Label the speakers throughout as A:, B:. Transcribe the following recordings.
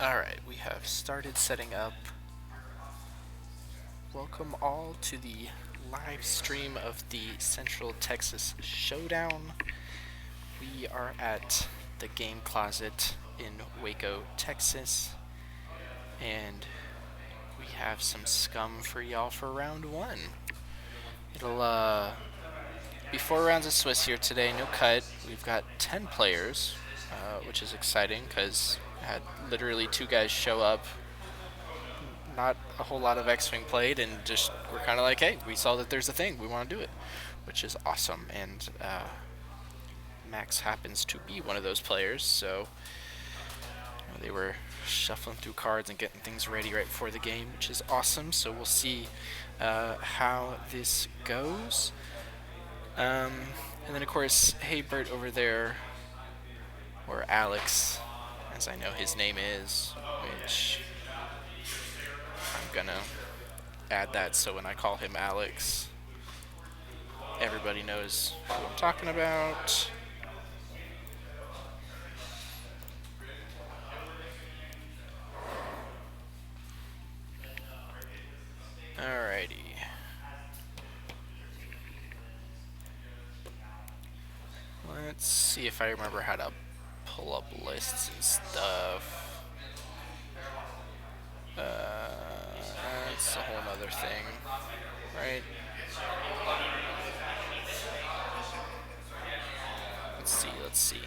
A: Alright, we have started setting up. Welcome all to the live stream of the Central Texas Showdown. We are at the game closet in Waco, Texas, and we have some scum for y'all for round one. It'll be 4 rounds of Swiss here today, no cut. We've got 10 players, which is exciting because I had literally 2 guys show up, not a whole lot of X-Wing played, and just we're kind of like, hey, we saw that there's a thing, we want to do it, which is awesome. And Max happens to be one of those players, so they were shuffling through cards and getting things ready right before the game, which is awesome. So we'll see how this goes. And then, of course, Hey Bert over there, or Alex, as I know his name is, which I'm gonna add that so when I call him Alex, everybody knows who I'm talking about. Alrighty. Let's see if I remember how to pull up lists and stuff. That's a whole nother thing, right? Let's see.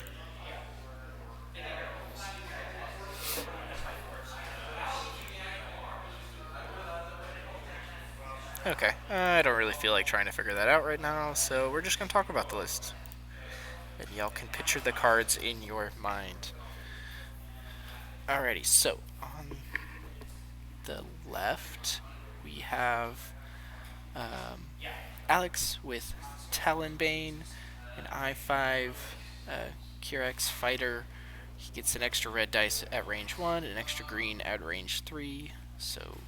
A: Okay, I don't really feel like trying to figure that out right now, so we're just gonna talk about the list. And y'all can picture the cards in your mind. Alrighty, so on the left, we have Alex with Talonbane, an I-5 Curex fighter. He gets an extra red dice at range 1, an extra green at range 3, so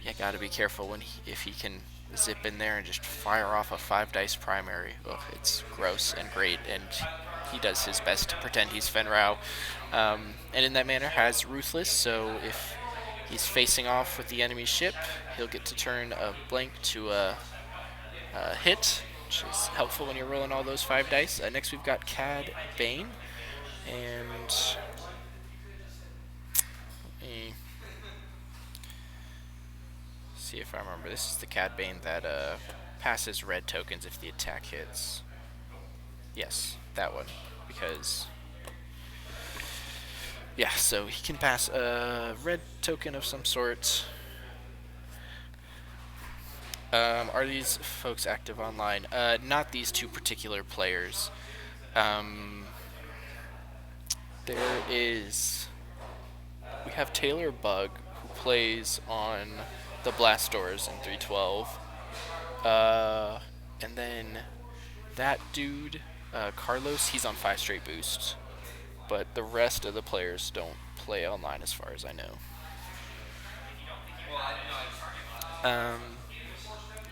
A: you gotta be careful if he can zip in there and just fire off a 5 dice primary. Ugh, it's gross and great, and he does his best to pretend he's Fenrau. And in that manner has Ruthless, so if he's facing off with the enemy ship, he'll get to turn a blank to a hit, which is helpful when you're rolling all those 5 dice. Next we've got Cad Bane, and see if I remember. This is the Cad Bane that passes red tokens if the attack hits. Yes, that one. Because, yeah, so he can pass a red token of some sort. Are these folks active online? Not these two particular players. There is... We have Taylor Bug, who plays on the Blast Doors in 312. And then that dude, Carlos, he's on 5 straight boosts. But the rest of the players don't play online as far as I know.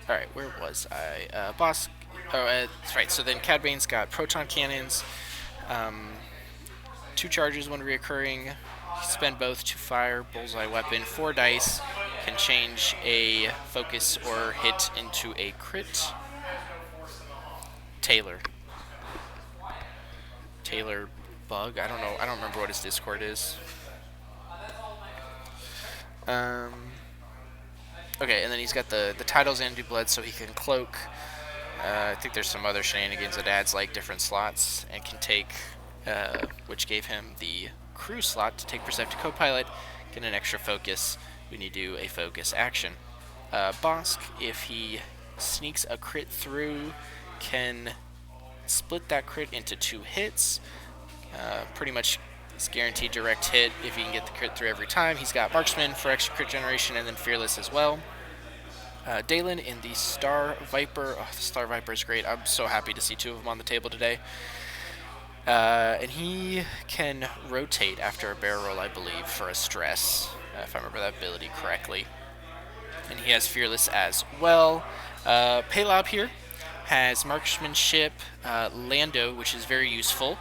A: Alright, where was I? Boss. Oh, that's right. So then Cad Bane's got proton cannons, 2 charges, 1 reoccurring. Spend both to fire bullseye weapon. 4 dice can change a focus or hit into a crit. Taylor Bug. I don't know. I don't remember what his Discord is. Okay, and then he's got the titles and do blood, so he can cloak. I think there's some other shenanigans that adds like different slots and can take, which gave him the crew slot to take Perceptive Copilot, get an extra focus. We need to do a focus action. Bosk, if he sneaks a crit through, can split that crit into 2 hits. Pretty much it's guaranteed direct hit if he can get the crit through every time. He's got Marksman for extra crit generation and then Fearless as well. Dalen in the Star Viper. Oh, the Star Viper is great. I'm so happy to see 2 of them on the table today. And he can rotate after a barrel roll, I believe, for a stress, if I remember that ability correctly. And he has Fearless as well. Paylob here. has marksmanship, Lando, which is very useful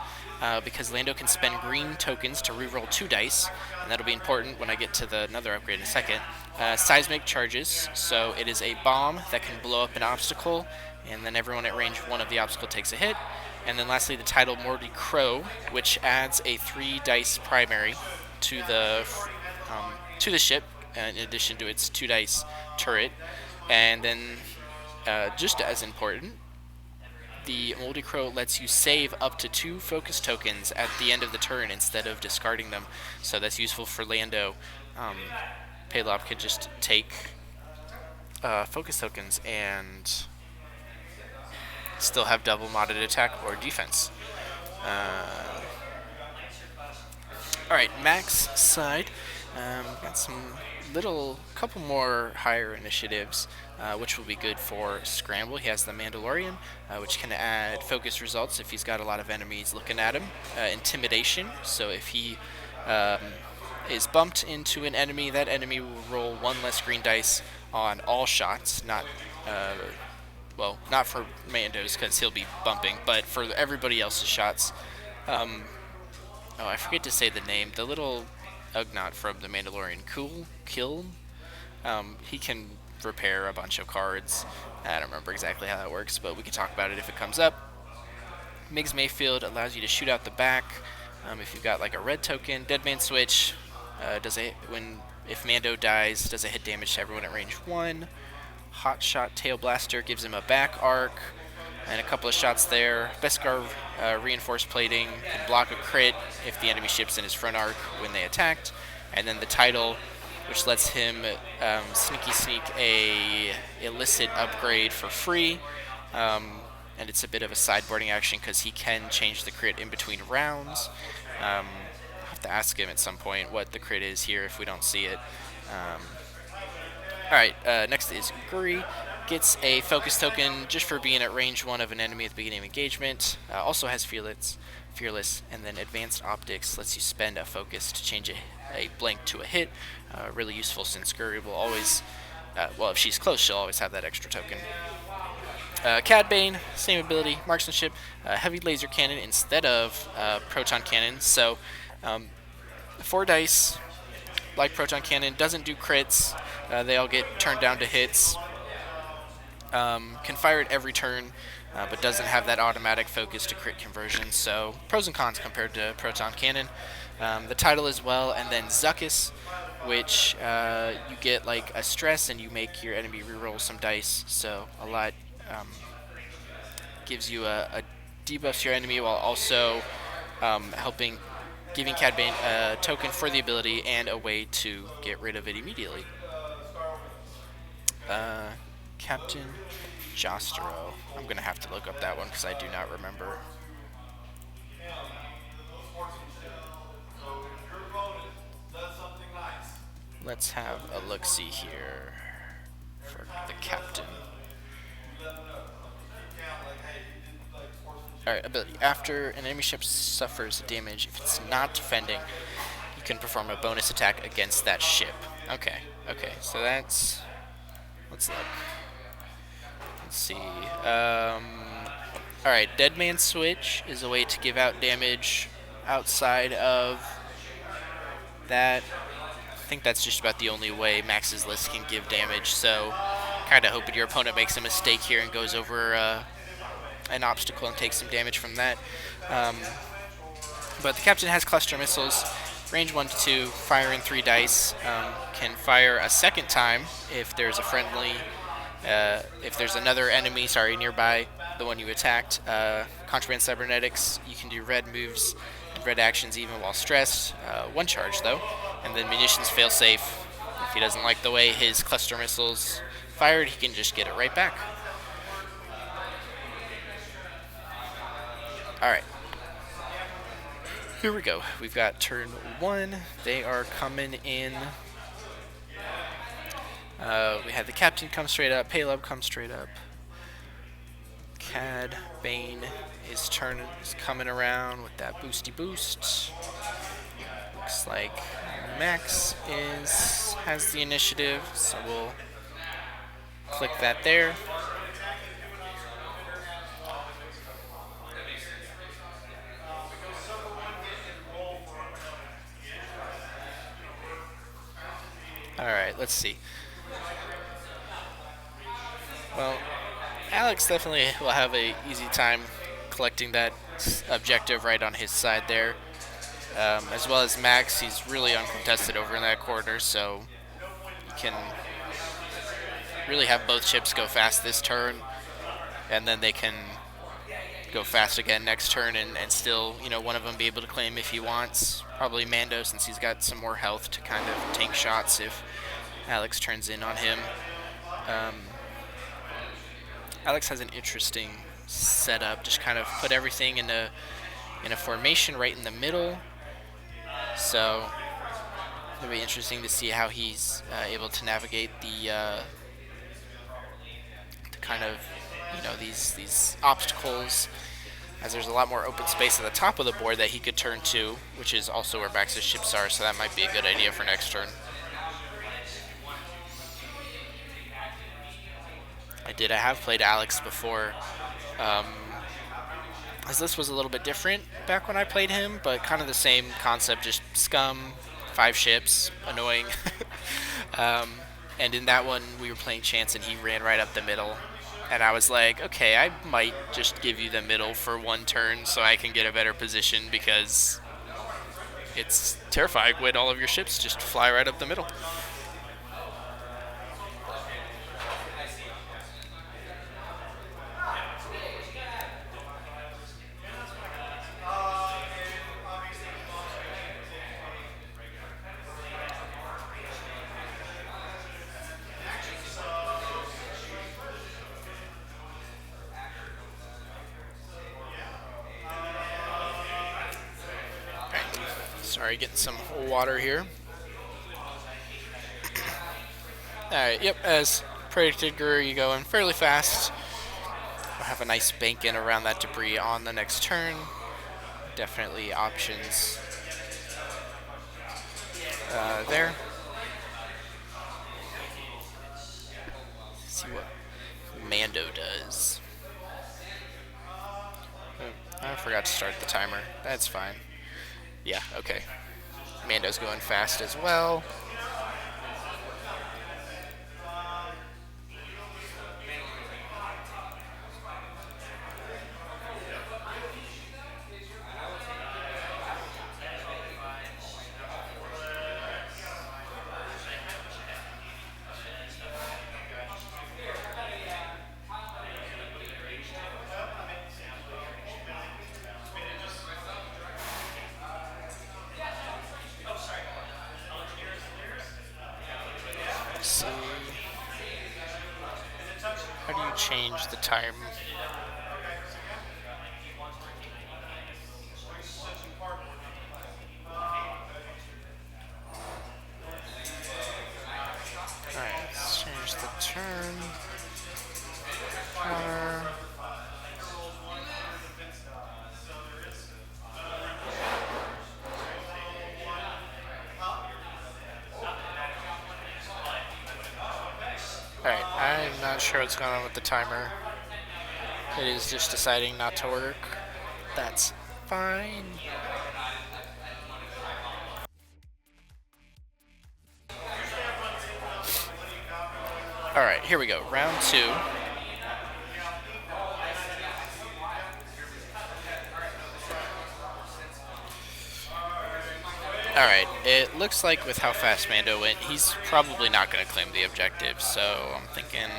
A: because Lando can spend green tokens to reroll 2 dice, and that'll be important when I get to another upgrade in a second. Seismic charges, so it is a bomb that can blow up an obstacle, and then everyone at range 1 of the obstacle takes a hit. And then lastly, the title Morty Crow, which adds a 3 dice primary to the ship, in addition to its 2 dice turret. And then, just as important, the Moldy Crow lets you save up to 2 focus tokens at the end of the turn instead of discarding them. So that's useful for Lando. Paylob can just take focus tokens and still have double modded attack or defense. Alright, Mac's side. Got some couple more higher initiatives, which will be good for Scramble. He has the Mandalorian, which can add focus results if he's got a lot of enemies looking at him. Intimidation, so if he is bumped into an enemy, that enemy will roll 1 less green dice on all shots, not for Mando's because he'll be bumping, but for everybody else's shots. I forget to say the name. The little Ugnaught from the Mandalorian, Kill. He can repair a bunch of cards. I don't remember exactly how that works, but we can talk about it if it comes up. Migs Mayfield allows you to shoot out the back. If you've got like a red token, Deadman Switch if Mando dies, does a hit damage to everyone at range 1. Hot Shot Tail Blaster gives him a back arc and a couple of shots there. Beskar Reinforced Plating can block a crit if the enemy ship's in his front arc when they attacked. And then the title, which lets him sneak a illicit upgrade for free. And it's a bit of a sideboarding action because he can change the crit in between rounds. I'll have to ask him at some point what the crit is here if we don't see it. Alright, next is Guri. Gets a focus token just for being at range 1 of an enemy at the beginning of engagement. Also has Fearless, and then Advanced Optics lets you spend a focus to change a blank to a hit. Really useful since Guri will always, if she's close, she'll always have that extra token. Cad Bane, same ability, marksmanship, heavy laser cannon instead of proton cannon. So 4 dice, like proton cannon, doesn't do crits. They all get turned down to hits. Can fire it every turn, but doesn't have that automatic focus to crit conversion. So pros and cons compared to proton cannon. The title as well, and then Zuckus, which you get like a stress and you make your enemy reroll some dice. So a lot gives you a debuff to your enemy while also giving Cad Bane a token for the ability and a way to get rid of it immediately. Captain Jostero. I'm going to have to look up that one because I do not remember. Let's have a look-see here for the captain. Alright, ability. After an enemy ship suffers damage, if it's not defending, you can perform a bonus attack against that ship. Okay, so that's... Let's look. Let's see. Alright, Deadman Switch is a way to give out damage outside of that. I think that's just about the only way Max's list can give damage, so kind of hoping your opponent makes a mistake here and goes over an obstacle and takes some damage from that. But the captain has cluster missiles, range 1 to 2, firing 3 dice, can fire a second time if there's a friendly, if there's another enemy, nearby the one you attacked. Contraband Cybernetics, you can do red moves and red actions even while stressed, 1 charge though, and then munitions fail safe. If he doesn't like the way his cluster missiles fired, he can just get it right back. Alright. Here we go. We've got turn 1. They are coming in. We had the captain come straight up. Paylob come straight up. Cad Bane is coming around with that boosty boost. Looks like Max has the initiative, so we'll click that there. Alright, let's see. Well, Alex definitely will have a easy time collecting that objective right on his side there. As well as Max, he's really uncontested over in that corner, so you can really have both ships go fast this turn, and then they can go fast again next turn, and still, one of them be able to claim if he wants. Probably Mando, since he's got some more health to kind of tank shots if Alex turns in on him. Um, Alex has an interesting setup. Just kind of put everything in a formation right in the middle. So it'll be interesting to see how he's able to navigate the kind of these obstacles, as there's a lot more open space at the top of the board that he could turn to, which is also where Max's ships are. So that might be a good idea for next turn. I have played Alex before. Um, as this was a little bit different back when I played him, but kind of the same concept, just scum, 5 ships, annoying. um, and in that one, we were playing Chance, and he ran right up the middle. And I was like, okay, I might just give you the middle for one turn so I can get a better position, because it's terrifying when all of your ships just fly right up the middle. Sorry, getting some water here. Alright, yep, as predicted, Guru, you going fairly fast. We'll have a nice bank in around that debris on the next turn. Definitely options there. Let's see what Mando does. Oh, I forgot to start the timer. That's fine. Yeah, okay. Mando's going fast as well. See, how do you change the time? Alright, let's change the turn. Counter. Alright, I'm not sure what's going on with the timer. It is just deciding not to work. That's fine. Alright, here we go. Round 2. Alright, it looks like with how fast Mando went, he's probably not going to claim the objective. So I'm thinking,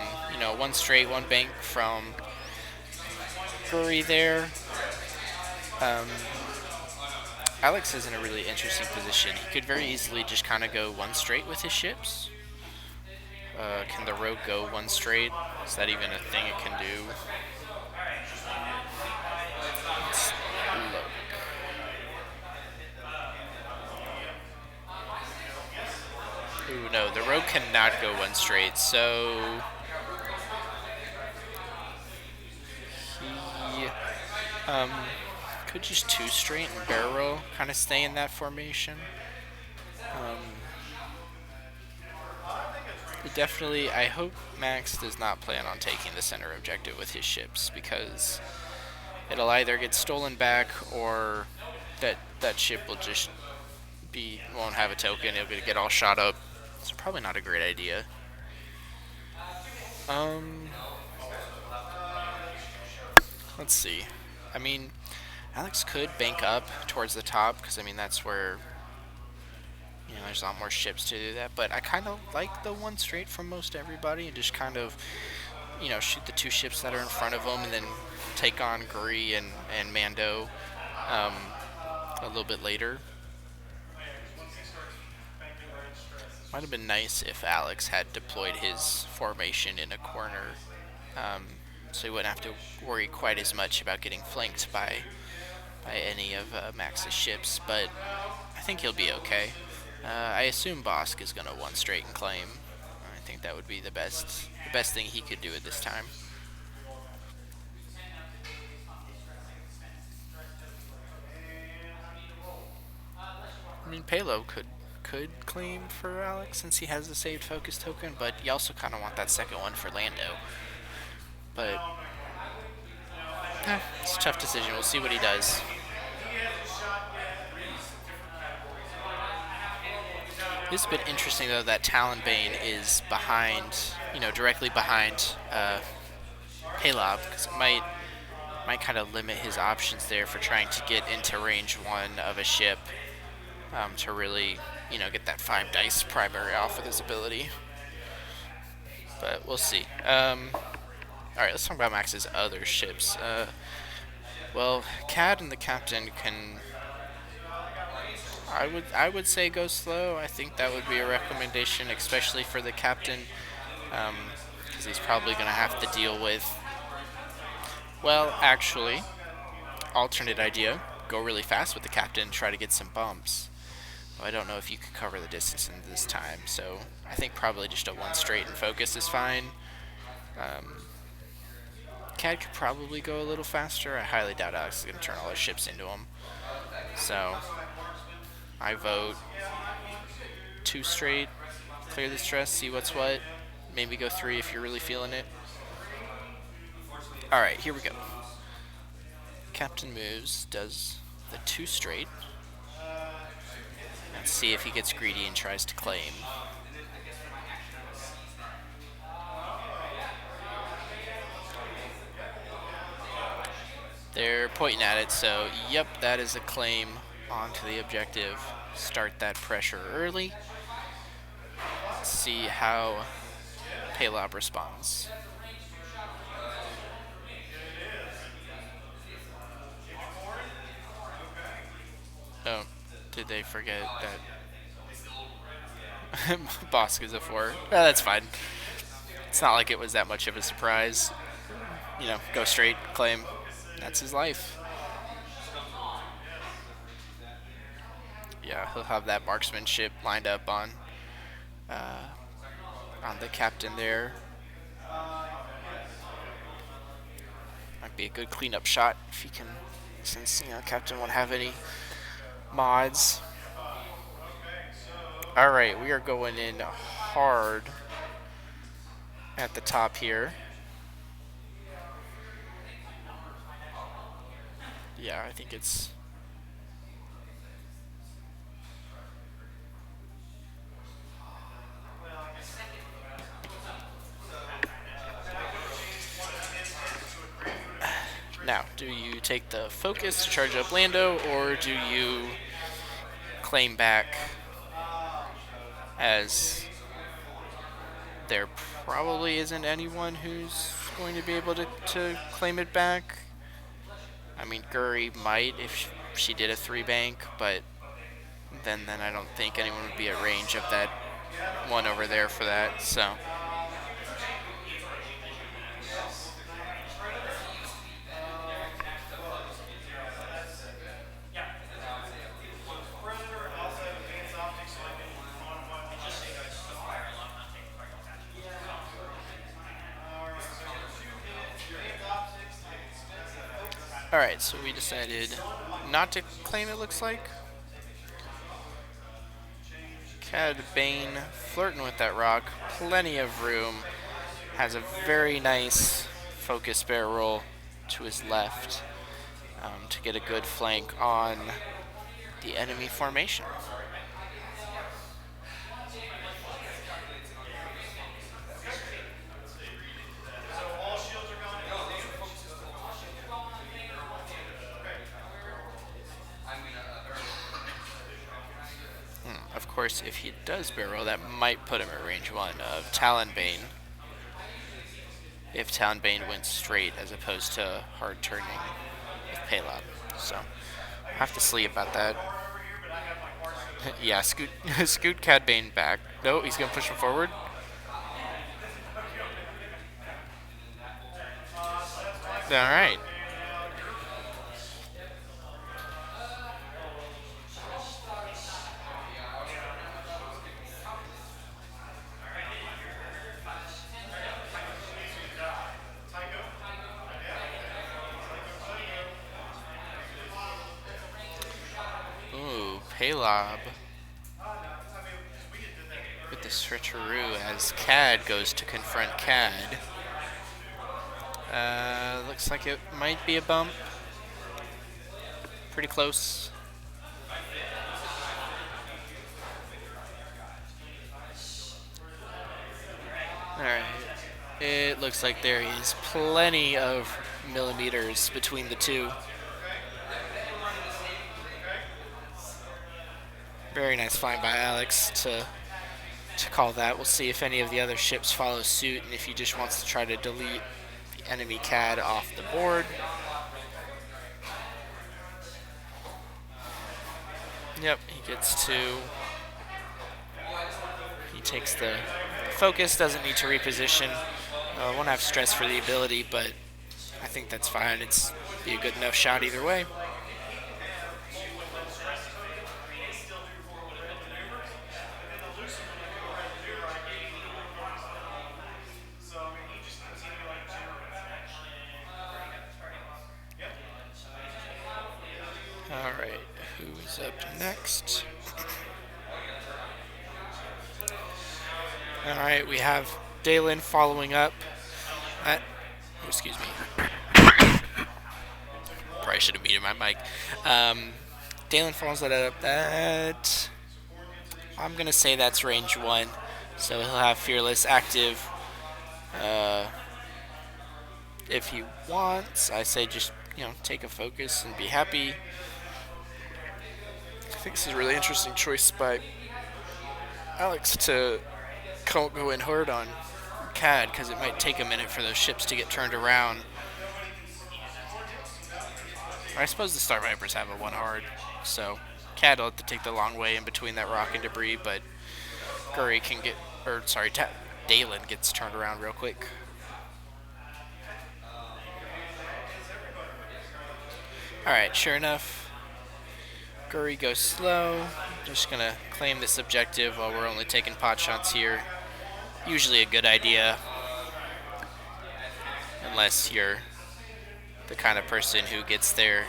A: one straight, one bank from Curry there. Alex is in a really interesting position. He could very easily just kind of go one straight with his ships. Can the rogue go one straight? Is that even a thing it can do? Let's look. Ooh, no, the rogue cannot go one straight, so he could just 2 straight and barrel roll, kind of stay in that formation. Definitely, I hope Max does not plan on taking the center objective with his ships, because it'll either get stolen back or that ship will just won't have a token. It'll get all shot up. So probably not a great idea. Um, let's see. I mean, Alex could bank up towards the top because I mean that's where there's a lot more ships to do that. But I kind of like the one straight from most everybody and just kind of shoot the two ships that are in front of him and then take on Guri and Mando um, a little bit later. Might have been nice if Alex had deployed his formation in a corner, um, so he wouldn't have to worry quite as much about getting flanked by any of Max's ships. But I think he'll be okay. I assume Bosk is going to one straight and claim. I think that would be the best thing he could do at this time. I mean, Palo could claim for Alex since he has the saved focus token, but you also kind of want that second one for Lando. But it's a tough decision. We'll see what he does. It's a bit interesting though that Talonbane is behind, directly behind Palob, because it might kind of limit his options there for trying to get into range one of a ship to really, get that 5 dice primary off with his ability. But we'll see. Alright, let's talk about Max's other ships. Well, Cad and the Captain can... I would say go slow. I think that would be a recommendation, especially for the Captain, because he's probably going to have to deal with... Well, actually, alternate idea, go really fast with the Captain and try to get some bumps. Well, I don't know if you could cover the distance in this time, so I think probably just a one straight and focus is fine. Cad could probably go a little faster. I highly doubt Alex is going to turn all his ships into him. So, I vote 2 straight, clear the stress, see what's what. Maybe go 3 if you're really feeling it. Alright, here we go. Captain moves, does the 2 straight. Let's see if he gets greedy and tries to claim. They're pointing at it, so yep, that is a claim onto the objective. Start that pressure early. Let's see how Palob responds. Oh, did they forget that Bosk is a 4? That's fine. It's not like it was that much of a surprise. Go straight, claim. That's his life. Yeah, he'll have that marksmanship lined up on the Captain there. Might be a good cleanup shot if he can, since Captain won't have any mods. Alright, we are going in hard at the top here. Yeah, I think it's... Now, do you take the focus to charge up Lando, or do you claim back, as there probably isn't anyone who's going to be able to claim it back? I mean, Guri might if she did a 3 bank, but then I don't think anyone would be at range of that one over there for that, so... Alright, so we decided not to claim, it looks like. Cad Bane flirting with that rock. Plenty of room. Has a very nice focus barrel to his left to get a good flank on the enemy formation. course, if he does barrel, that might put him at range 1 of Talonbane. If Talonbane went straight as opposed to hard turning with Paylob. So, have to see about that. Yeah, scoot scoot Cad Bane back. No, he's going to push him forward. Alright. Ooh, Paylob with the switcheroo as Cad goes to confront Cad. Looks like it might be a bump. Pretty close. Alright. It looks like there is plenty of millimeters between the two. Very nice flying by Alex to call that. We'll see if any of the other ships follow suit and if he just wants to try to delete the enemy CAD off the board. Yep, he gets to... He takes the focus, doesn't need to reposition. Won't have stress for the ability, but I think that's fine. It's be a good enough shot either way. Alright, who's up next? Alright, we have Dalen following up at... Oh, excuse me. Probably should have muted my mic. Dalen follows that up at... I'm going to say that's range 1. So he'll have Fearless active. If he wants, I say just, take a focus and be happy. I think this is a really interesting choice by Alex to go in hard on CAD because it might take a minute for those ships to get turned around. I suppose the Star Vipers have a 1 hard, so CAD will have to take the long way in between that rock and debris, but Guri can get, Dalen gets turned around real quick. Alright, sure enough, Guri goes slow. Just gonna claim this objective while we're only taking pot shots here. Usually a good idea, unless you're the kind of person who gets their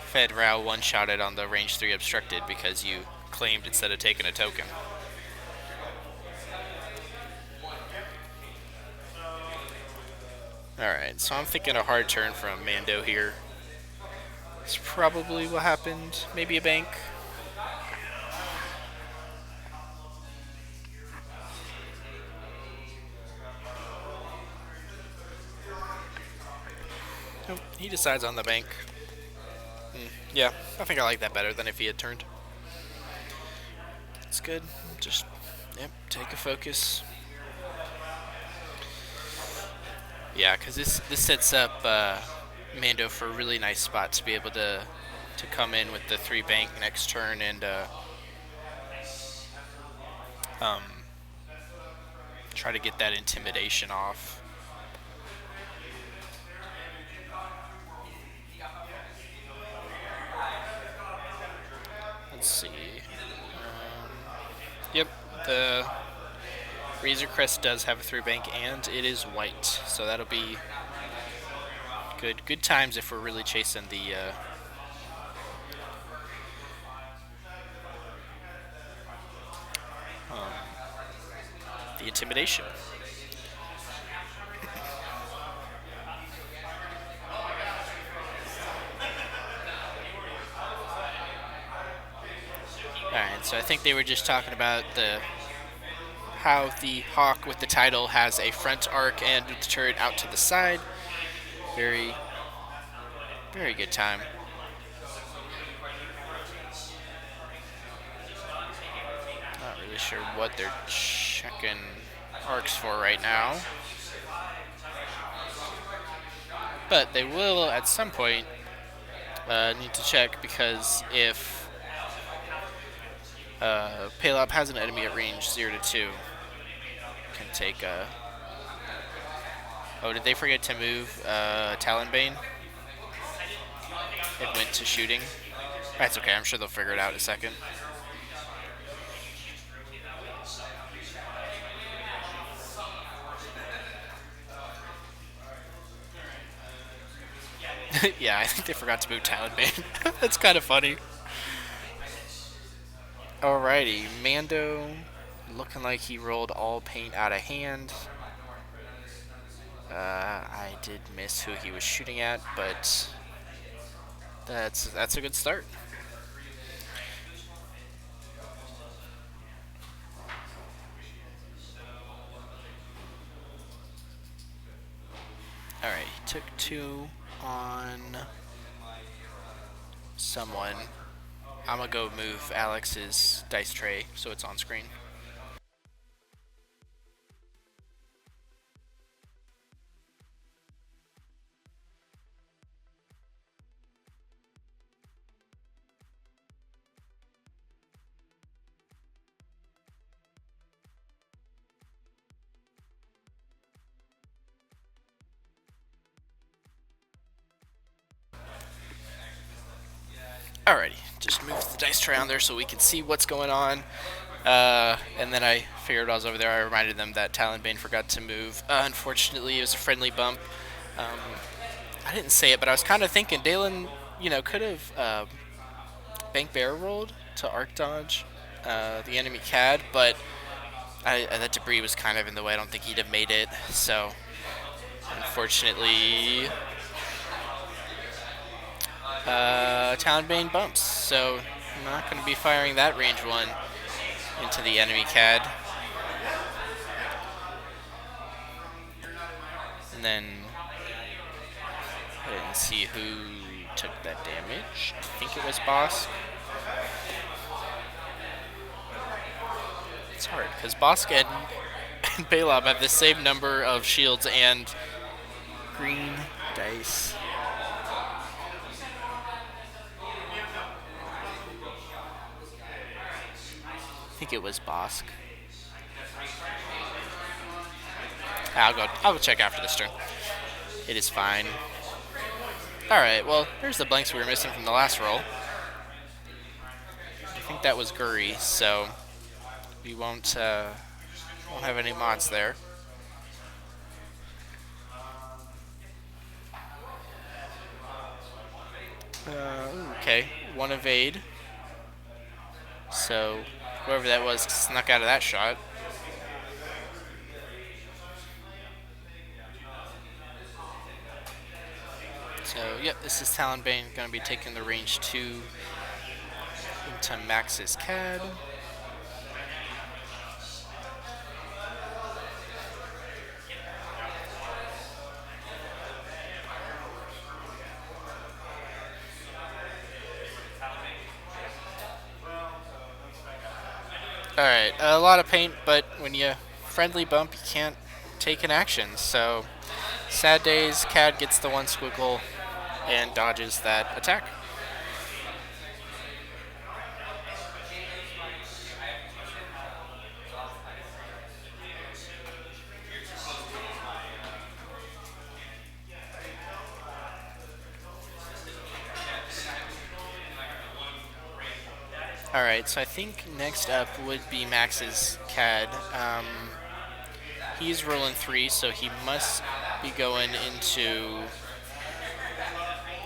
A: Fed Row one-shotted on the range 3 obstructed because you claimed instead of taking a token. Alright, so I'm thinking a hard turn from Mando here. That's probably what happened. Maybe a bank. Nope, he decides on the bank. Yeah, I think I like that better than if he had turned. It's good. Just, take a focus. Yeah, because this sets up Mando for a really nice spot to be able to come in with the 3 bank next turn and try to get that intimidation off. Let's see. Yep, the Razor Crest does have a 3 bank and it is white, so that'll be good times if we're really chasing the intimidation. Alright, so I think they were just talking about how the Hawk with the title has a front arc and the turret out to the side. Very, very good time. sure what they're checking arcs for right now. But they will at some point need to check, because if Palop has an enemy at range 0 to 2, can take a... Oh, did they forget to move Talonbane? It went to shooting. That's okay, I'm sure they'll figure it out in a second. Yeah, I think they forgot to move Talonbane. That's kind of funny. Alrighty, Mando looking like he rolled all paint out of hand. I did miss who he was shooting at, but that's a good start. Alright, he took 2 on someone. I'm gonna go move Alex's dice tray so it's on screen. Alrighty, just move the dice tray on there so we can see what's going on. And then I figured while I was over there, I reminded them that Talonbane forgot to move. Unfortunately, it was a friendly bump. I didn't say it, but I was kind of thinking Dalen, could have bank bear rolled to arc dodge the enemy CAD, but that debris was kind of in the way. I don't think he'd have made it. So, unfortunately, Talonbane bumps. So, I'm not going to be firing that range 1 into the enemy CAD. And then I didn't see who took that damage. I think it was Bosk. It's hard because Bosk and Balob have the same number of shields and green dice. I think it was Bosk. I'll go check after this turn. It is fine. Alright, well, there's the blanks we were missing from the last roll. I think that was Guri, so we won't have any mods there. Okay, 1 evade. So whoever that was snuck out of that shot. So, yep, this is Talonbane going to be taking the range 2 into Max's CAD. Alright, a lot of paint, but when you friendly bump, you can't take an action. So, sad days, CAD gets the 1 squiggle and dodges that attack. Alright, so I think next up would be Max's CAD. He's rolling 3, so he must be going into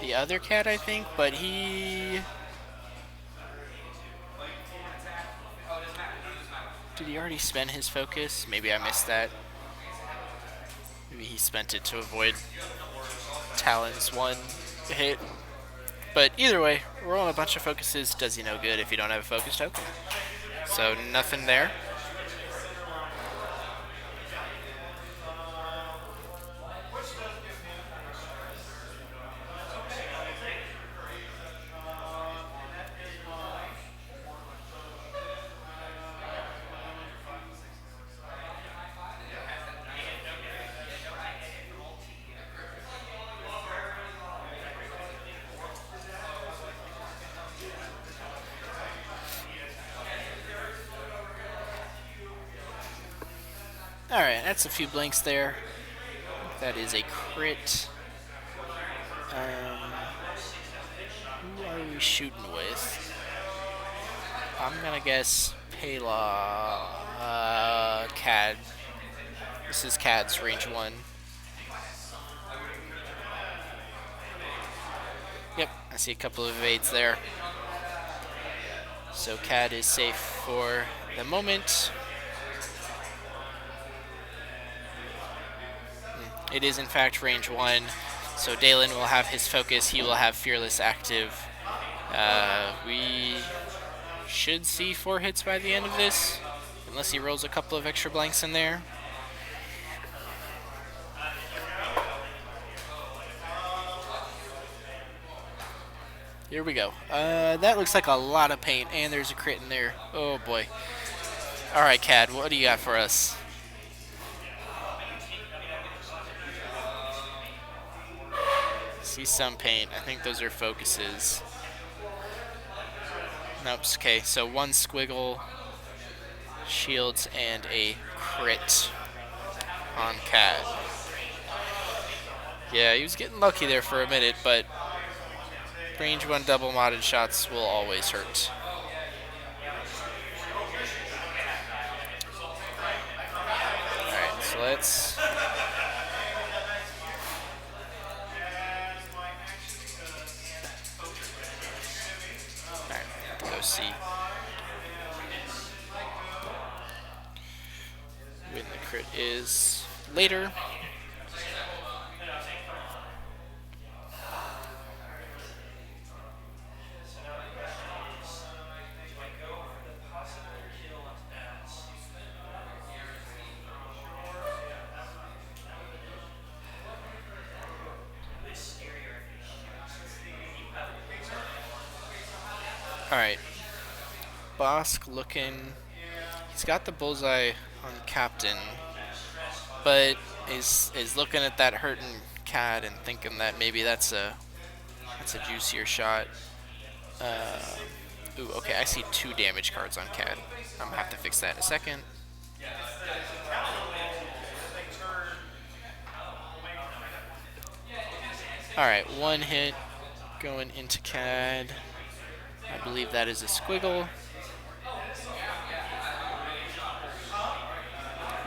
A: the other CAD, I think, but he... Did he already spend his focus? Maybe I missed that. Maybe he spent it to avoid Talon's 1 hit. But either way, rolling a bunch of focuses does you no good if you don't have a focus token. So nothing there. Alright, that's a few blanks there. That is a crit. Who are we shooting with? I'm gonna guess Pela. Cad. This is Cad's range 1. Yep, I see a couple of evades there. So Cad is safe for the moment. It is in fact range 1. So Dalen will have his focus. He will have Fearless active. We should see 4 hits by the end of this, unless he rolls a couple of extra blanks in there. Here we go. That looks like a lot of paint, and there's a crit in there. Oh boy. Alright, Cad, what do you got for us? See some paint. I think those are focuses. Nope, okay, so 1 squiggle, shields, and a crit on Cad. Yeah, he was getting lucky there for a minute, but range 1 double modded shots will always hurt. Alright, so let's... Alright, go see when the crit is later. Alright. Bosk looking... He's got the bullseye on Captain, but is looking at that hurting Cad and thinking that maybe that's a juicier shot. Ooh, okay, I see 2 damage cards on Cad. I'm gonna have to fix that in a second. Alright, 1 hit going into Cad. I believe that is a squiggle.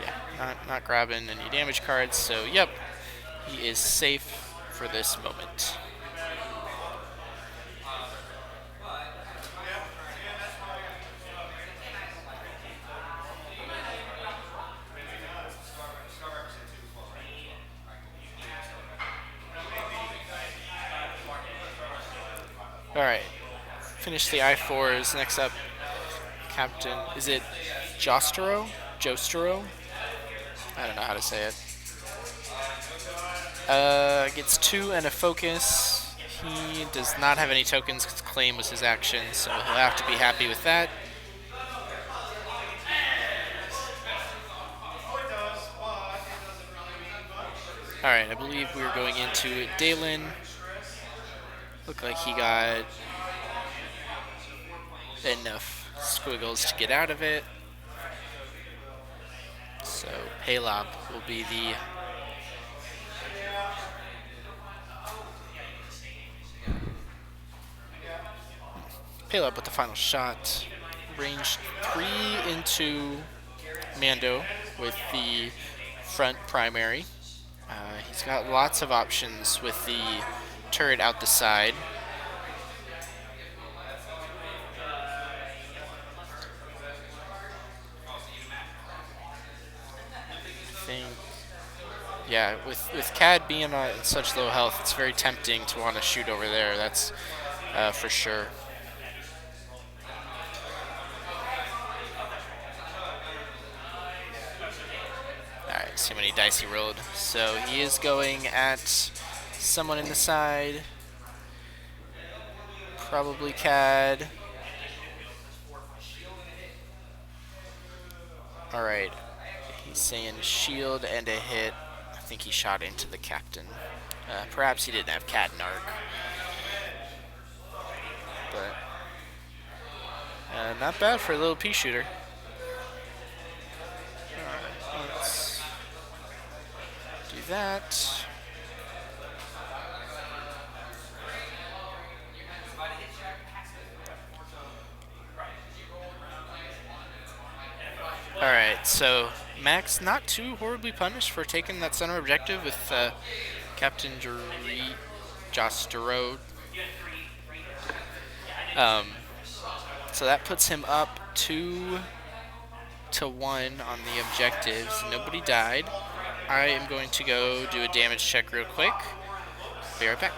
A: Yeah, not grabbing any damage cards, so yep, he is safe for this moment. Alright, finish the I4s. Next up, Captain, is it Jostero? Jostero? I don't know how to say it. Gets 2 and a focus. He does not have any tokens because claim was his action, so he'll have to be happy with that. Alright, I believe we're going into Dalen. Looked like he got enough squiggles to get out of it. So Palop will be the Palop with the final shot. Range 3 into Mando with the front primary. He's got lots of options with the turret out the side. Yeah, with Cad being on such low health, it's very tempting to want to shoot over there. That's for sure. Alright, see how many dice he rolled. So he is going at someone in the side. Probably Cad. Alright. He's saying shield and a hit. I think he shot into the captain. Perhaps he didn't have Cad and Arc. But not bad for a little pea shooter. Alright, let's that. Alright, so Max not too horribly punished for taking that center objective with Captain Jostero. Um, so that puts him up 2-1 on the objectives. Nobody died. I am going to go do a damage check real quick. Be right back.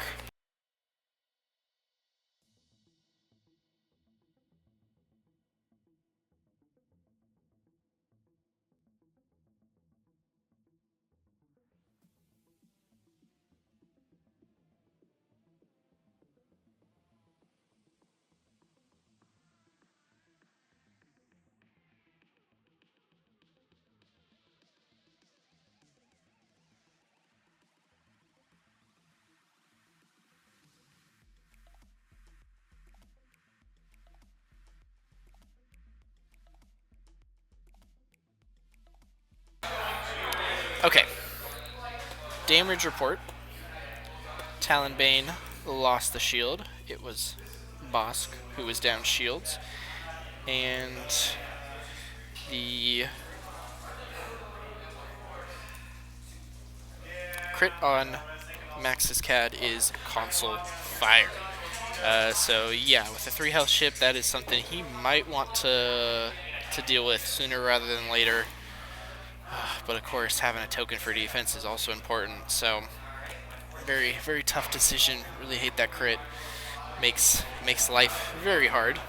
A: Okay. Damage report. Talonbane lost the shield. It was Bosk who was down shields. And the crit on Max's CAD is console fire. So yeah, with a 3 health ship, that is something he might want to deal with sooner rather than later. But of course, having a token for defense is also important. So very, very tough decision. Really hate that crit. Makes life very hard.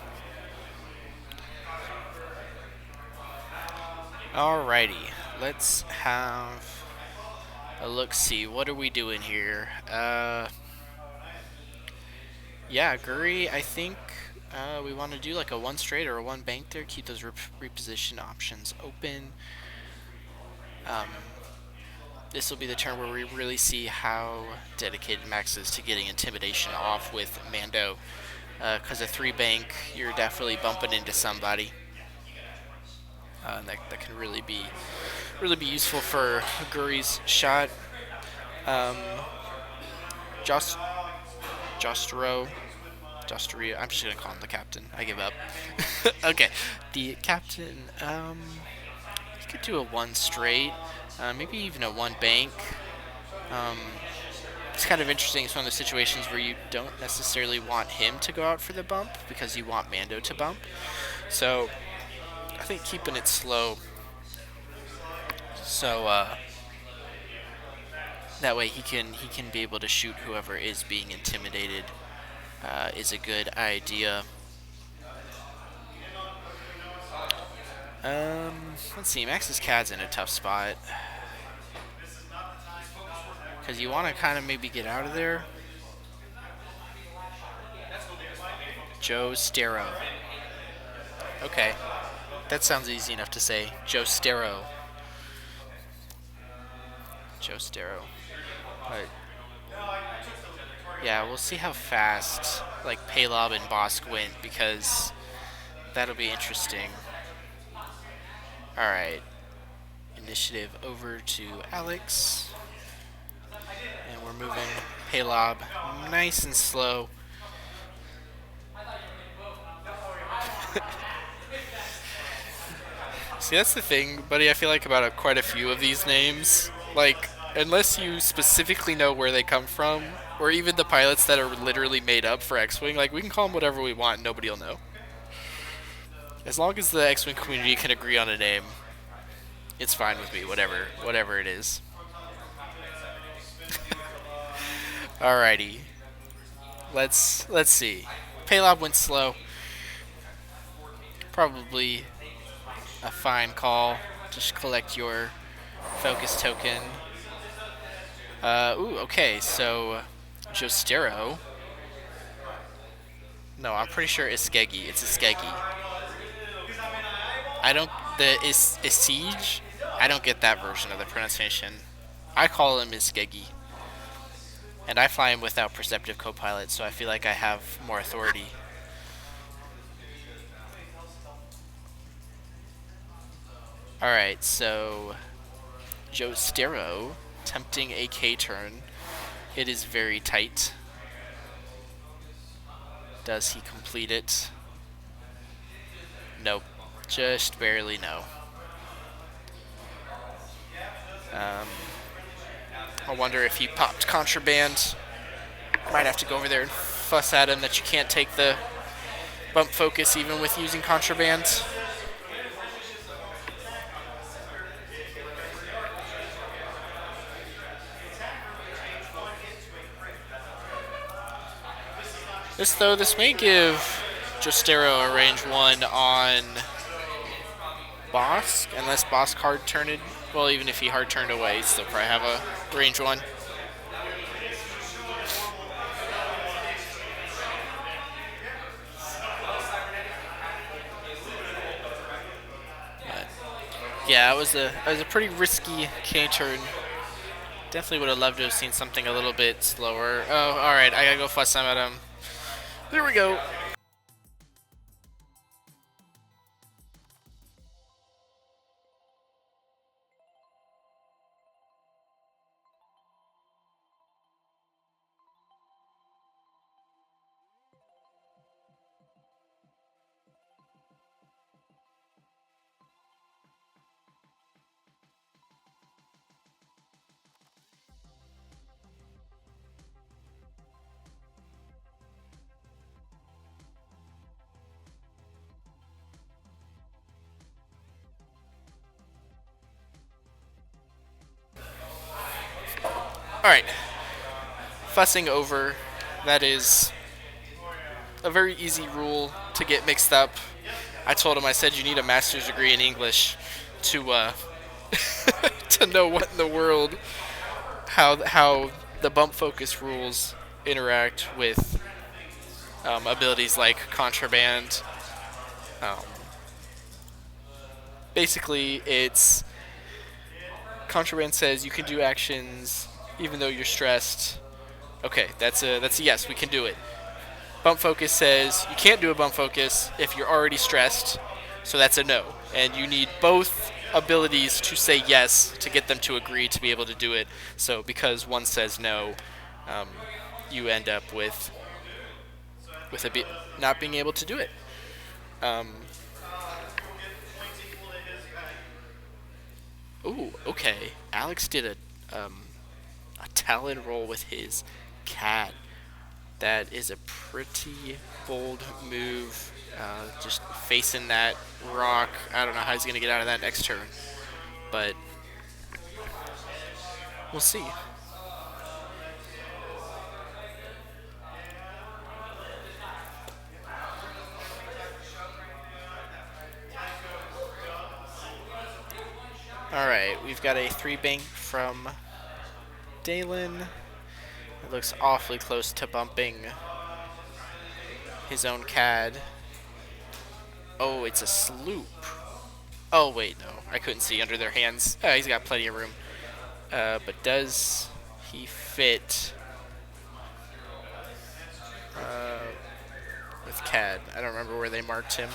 A: Alrighty, let's have a look-see. What are we doing here? Yeah, Guri, I think we want to do like a 1 straight or a 1 bank there. Keep those reposition options open. This will be the turn where we really see how dedicated Max is to getting intimidation off with Mando. Because a 3 bank, you're definitely bumping into somebody. That can really be useful for Guri's shot. Jostero. I'm just gonna call him the captain. I give up. Okay, the captain. He could do a 1 straight, maybe even a 1 bank. It's kind of interesting. It's one of the situations where you don't necessarily want him to go out for the bump because you want Mando to bump. So I think keeping it slow, so that way he can be able to shoot whoever is being intimidated, is a good idea. Let's see. Max's CAD's in a tough spot because you want to kind of maybe get out of there. Joe Stero. Okay, that sounds easy enough to say. Joe Stero. But yeah, we'll see how fast like Palob and Bosk went because that'll be interesting. All right, initiative over to Alex, and we're moving Palob nice and slow. See, that's the thing, buddy. I feel like about quite a few of these names, like, unless you specifically know where they come from, or even the pilots that are literally made up for X-Wing, like, we can call them whatever we want, nobody will know. As long as the X-Wing community can agree on a name, it's fine with me, whatever it is. Alrighty. Let's see. Palob went slow. Probably a fine call. Just collect your focus token. Okay, so Jostero. No, I'm pretty sure Iskegi. It's Iskegi. I don't the is Siege. I don't get that version of the pronunciation. I call him Iskegi. And I fly him without Perceptive Copilot, so I feel like I have more authority. Alright, so Jostero Tempting a K turn. It is very tight. Does he complete it? Nope. Just barely no. I wonder if he popped contraband. Might have to go over there and fuss at him that you can't take the bump focus even with using contraband. This may give Justero a range 1 on Boss, unless Boss hard turned. Well, even if he hard turned away, he'd still probably have a range 1. But yeah, it was a pretty risky K turn. Definitely would have loved to have seen something a little bit slower. Oh, all right, I gotta go fuss some at him. There we go. All right, fussing over. That is a very easy rule to get mixed up. I told him, I said, you need a master's degree in English to to know what in the world how the bump focus rules interact with abilities like contraband. Um, Basically, it's contraband says you can do actions even though you're stressed. Okay, that's a yes. We can do it. Bump focus says you can't do a bump focus if you're already stressed, so that's a no. And you need both abilities to say yes to get them to agree to be able to do it. So because one says no, um, you end up with not being able to do it. Ooh, okay. Alex did a talon roll with his cat. That is a pretty bold move. Just facing that rock. I don't know how he's going to get out of that next turn. But we'll see. Alright, we've got a 3 bank from Dalen. It looks awfully close to bumping his own CAD. Oh, it's a sloop. Oh, wait, no. I couldn't see under their hands. He's got plenty of room. But does he fit with CAD? I don't remember where they marked him.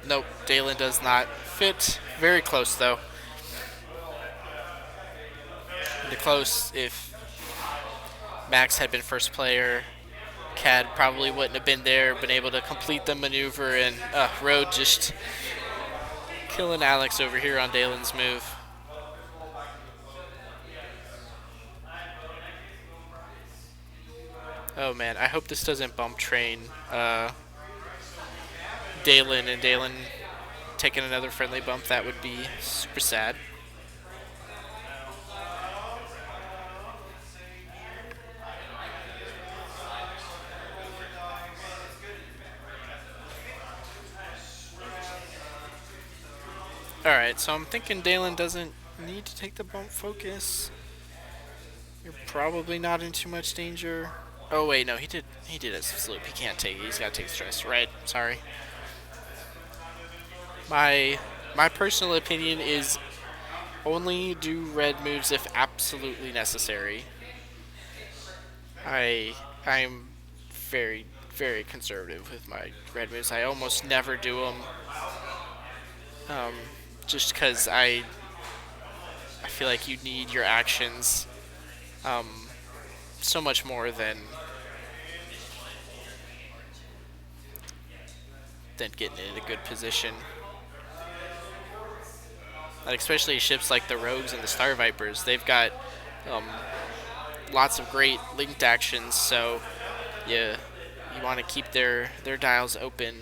A: Nope, Dalen does not fit. Very close, though. The close, if Max had been first player, CAD probably wouldn't have been there, been able to complete the maneuver, and Road just killing Alex over here on Dalen's move. Oh man, I hope this doesn't bump train Dalen and Dalen taking another friendly bump. That would be super sad. Alright, so I'm thinking Dalen doesn't need to take the bump focus. You're probably not in too much danger. Oh wait, no, he did a sloop. He can't take it. He's got to take stress. Right, sorry. My personal opinion is only do red moves if absolutely necessary. I'm very conservative with my red moves. I almost never do them. um, just because I feel like you need your actions um, so much more than getting in a good position. Like especially ships like the Rogues and the Star Vipers, they've got um, lots of great linked actions. So you want to keep their dials open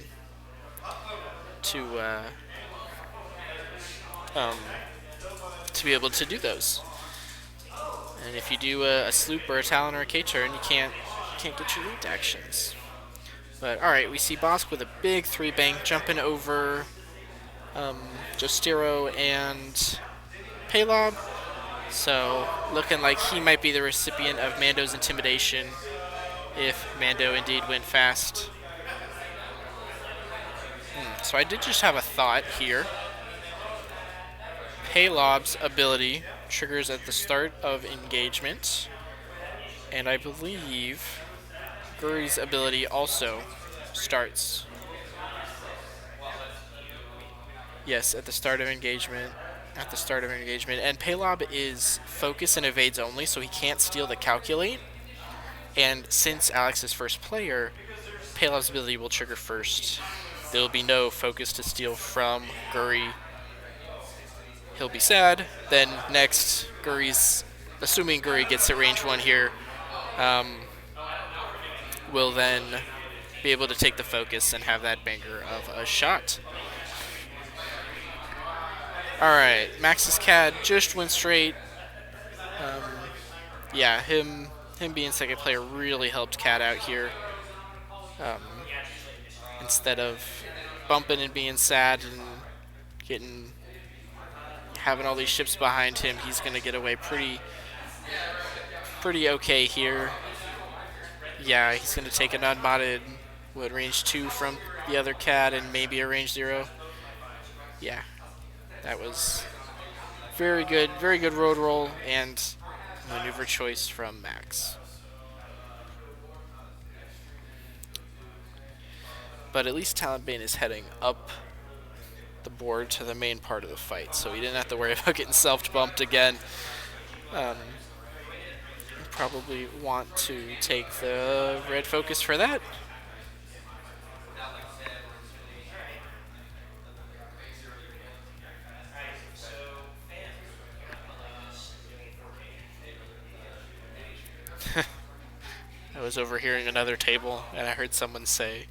A: to um, to be able to do those. And if you do a sloop or a talon or a K-turn, you can't get your linked actions. But all right, we see Bosk with a big three bank jumping over Justiro and Paylob. So looking like he might be the recipient of Mando's intimidation if Mando indeed went fast. So I did just have a thought here. Paylob's ability triggers at the start of engagement, and I believe Guri's ability also starts. Yes, at the start of engagement. At the start of engagement. And Paylob is focus and evades only, so he can't steal the calculate. And since Alex is first player, Paylob's ability will trigger first. There will be no focus to steal from Guri. He'll be sad. Then next, assuming Guri gets to range 1 here, will then be able to take the focus and have that banger of a shot. Alright, Max's CAD just went straight. Yeah, him being second player really helped CAD out here. Instead of bumping and being sad and having all these ships behind him, he's gonna get away pretty okay here. Yeah, he's gonna take an unmodded range 2 from the other CAD and maybe a range 0. Yeah, that was very good road roll and maneuver choice from Max. But at least Talonbane is heading up the board to the main part of the fight, so he didn't have to worry about getting self-bumped again. Probably want to take the red focus for that. I was overhearing another table, and I heard someone say,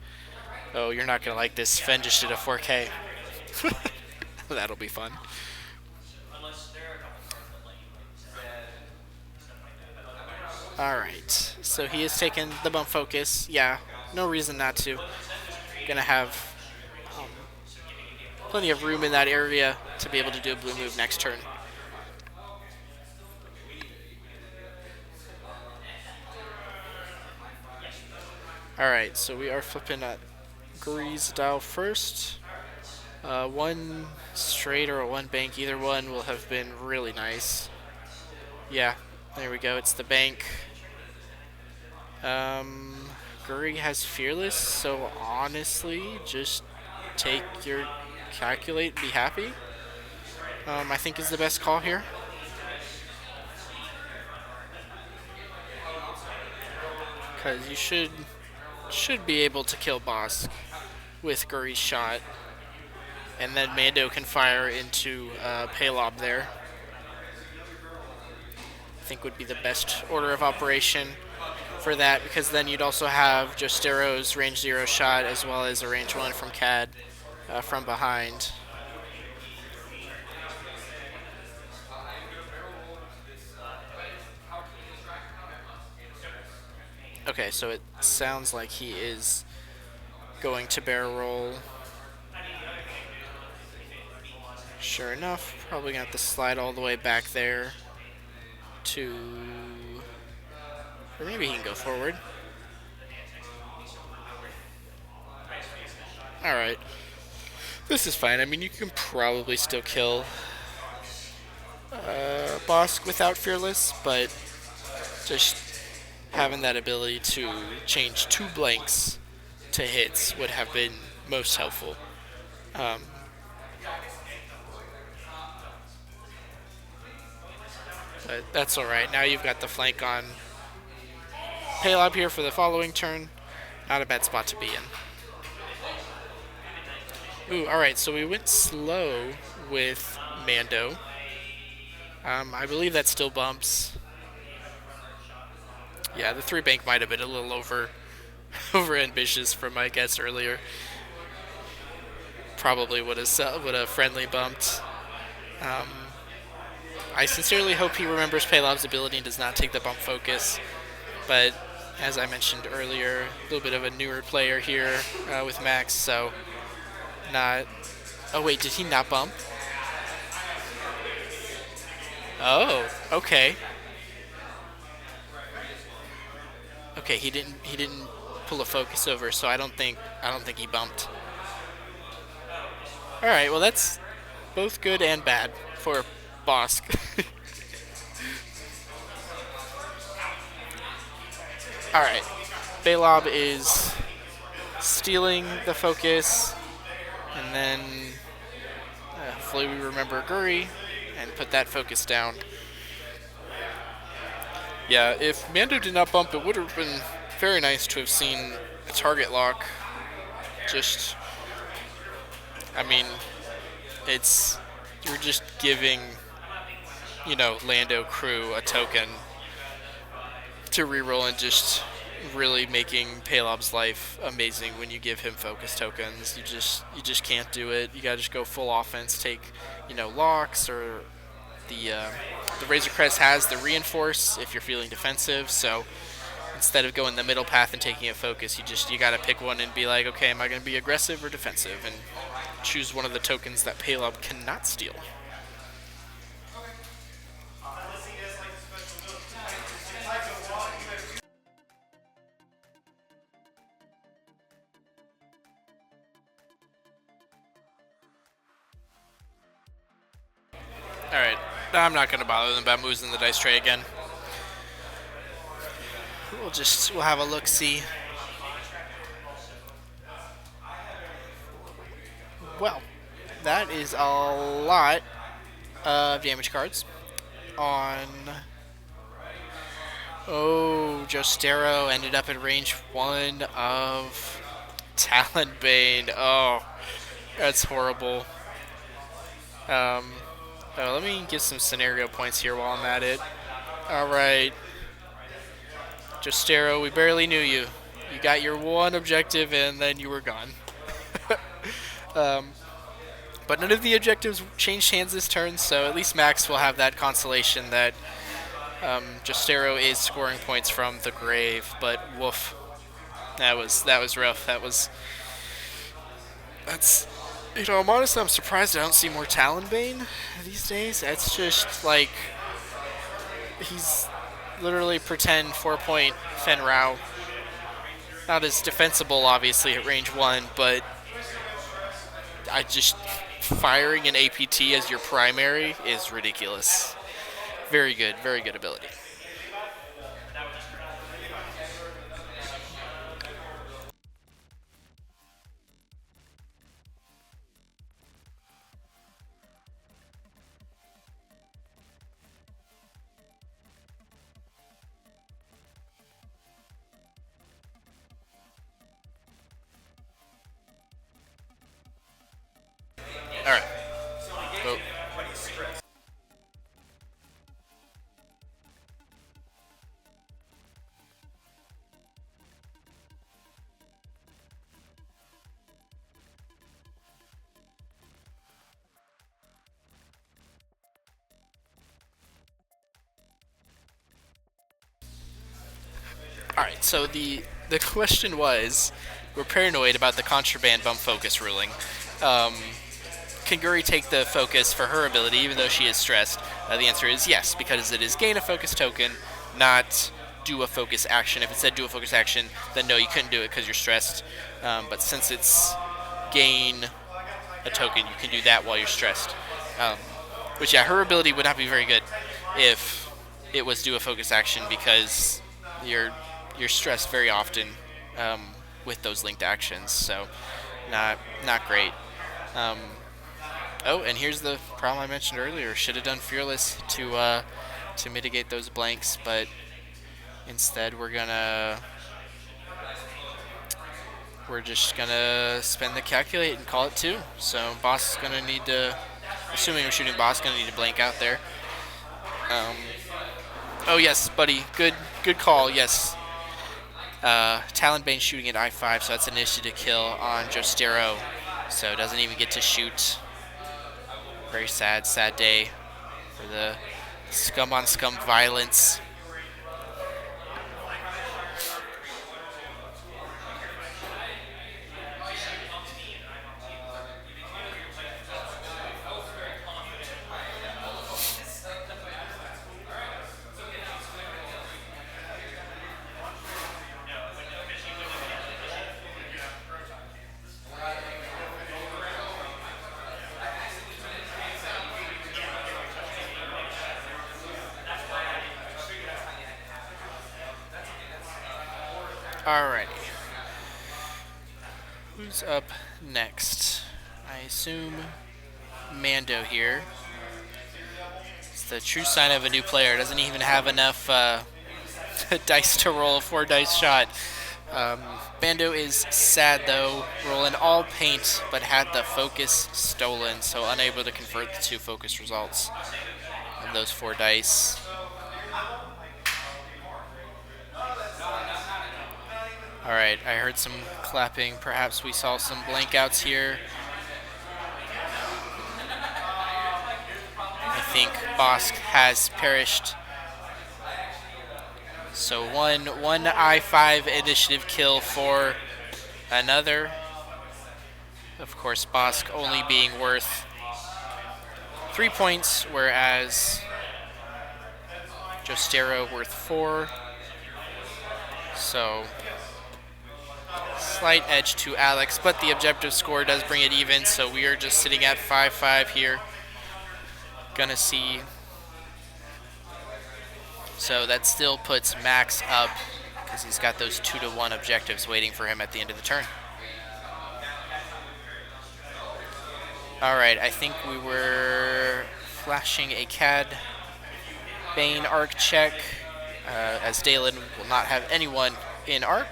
A: "Oh, you're not gonna like this. Fen just did a 4K." That'll be fun. Alright, so he is taking the bump focus. Yeah, no reason not to. Gonna have plenty of room in that area to be able to do a blue move next turn. Alright, so we are flipping at Guri's dial first. One straight or a one bank, either one will have been really nice. Yeah, there we go, it's the bank. Guri has Fearless, so honestly, just take your calculate, be happy. I think is the best call here. Because you should be able to kill Bosk with Guri's shot. And then Mando can fire into Paylob there. I think would be the best order of operation for that, because then you'd also have Justero's range 0 shot as well as a range 1 from CAD from behind. Okay, so it sounds like he is going to barrel roll. Sure enough, probably gonna have to slide all the way back there to, or maybe he can go forward. Alright. This is fine. I mean, you can probably still kill Bosk without Fearless, but just having that ability to change 2 blanks to hits would have been most helpful. But that's alright. Now you've got the flank on Paylob here for the following turn. Not a bad spot to be in. Ooh, alright, so we went slow with Mando. I believe that still bumps. Yeah, the 3 bank might have been a little over ambitious from my guess earlier. Probably would have friendly bumped. I sincerely hope he remembers Paylob's ability and does not take the bump focus. But as I mentioned earlier, a little bit of a newer player here with Max, so not. Oh wait, did he not bump? Oh, okay. Okay, he didn't pull a focus over, so I don't think he bumped. All right, well that's both good and bad for Bosk. All right, Baylob is stealing the focus, and then hopefully we remember Guri and put that focus down. Yeah, if Mando did not bump, it would have been very nice to have seen a target lock. Just, I mean, you're just giving, Lando crew a token to reroll and just really making Palob's life amazing when you give him focus tokens. You just can't do it. You gotta just go full offense, take, locks, or the Razor Crest has the reinforce if you're feeling defensive, so instead of going the middle path and taking a focus, you gotta pick one and be like, okay, am I gonna be aggressive or defensive? And choose one of the tokens that Paylob cannot steal. Alright, I'm not gonna bother them about moves in the dice tray again. We'll have a look-see. Well, that is a lot of damage cards on. Oh, Jostero ended up at range 1 of Talonbane. Oh, that's horrible. Let me get some scenario points here while I'm at it. Alright. Jostero, we barely knew you. You got your one objective and then you were gone. But none of the objectives changed hands this turn, so at least Max will have that consolation that Jostero is scoring points from the grave. But woof, that was rough. That's I'm honestly, I'm surprised I don't see more Talonbane these days. It's just like he's literally pretend 4-point Fen Rao. Not as defensible, obviously, at range 1, but firing an APT as your primary is ridiculous. Very good ability. All right. Oh. All right. So the question was, we're paranoid about the contraband bump focus ruling. Can Guri take the focus for her ability, even though she is stressed? The answer is yes, because it is gain a focus token, not do a focus action. If it said do a focus action, then no, you couldn't do it because you're stressed. But since it's gain a token, you can do that while you're stressed. Which, yeah, her ability would not be very good if it was do a focus action, because you're stressed very often with those linked actions. So not great. Oh, and here's the problem I mentioned earlier. Should have done Fearless to to mitigate those blanks, but instead we're just gonna spend the calculate and call it 2. So boss is gonna need to, assuming we're shooting boss, gonna need to blank out there. Oh yes, buddy, good call. Yes, Talonbane shooting at I5, so that's an initiative kill on Jostero. So doesn't even get to shoot. Very sad day for the scum on scum violence. Alrighty. Who's up next? I assume Mando here. It's the true sign of a new player. Doesn't even have enough dice to roll a 4-dice shot. Mando is sad though, rolling all paint, but had the focus stolen, so unable to convert the 2 focus results of those 4 dice. Alright, I heard some clapping. Perhaps we saw some blank outs here. I think Bosk has perished. So one I5 initiative kill for another. Of course, Bosk only being worth 3 points, whereas Jostero worth 4. So slight edge to Alex, but the objective score does bring it even, so we are just sitting at 5-5 here. Gonna see. So that still puts Max up because he's got those 2-to-1 objectives waiting for him at the end of the turn. Alright, I think we were flashing a CAD Bane arc check, as Dalen will not have anyone in arc.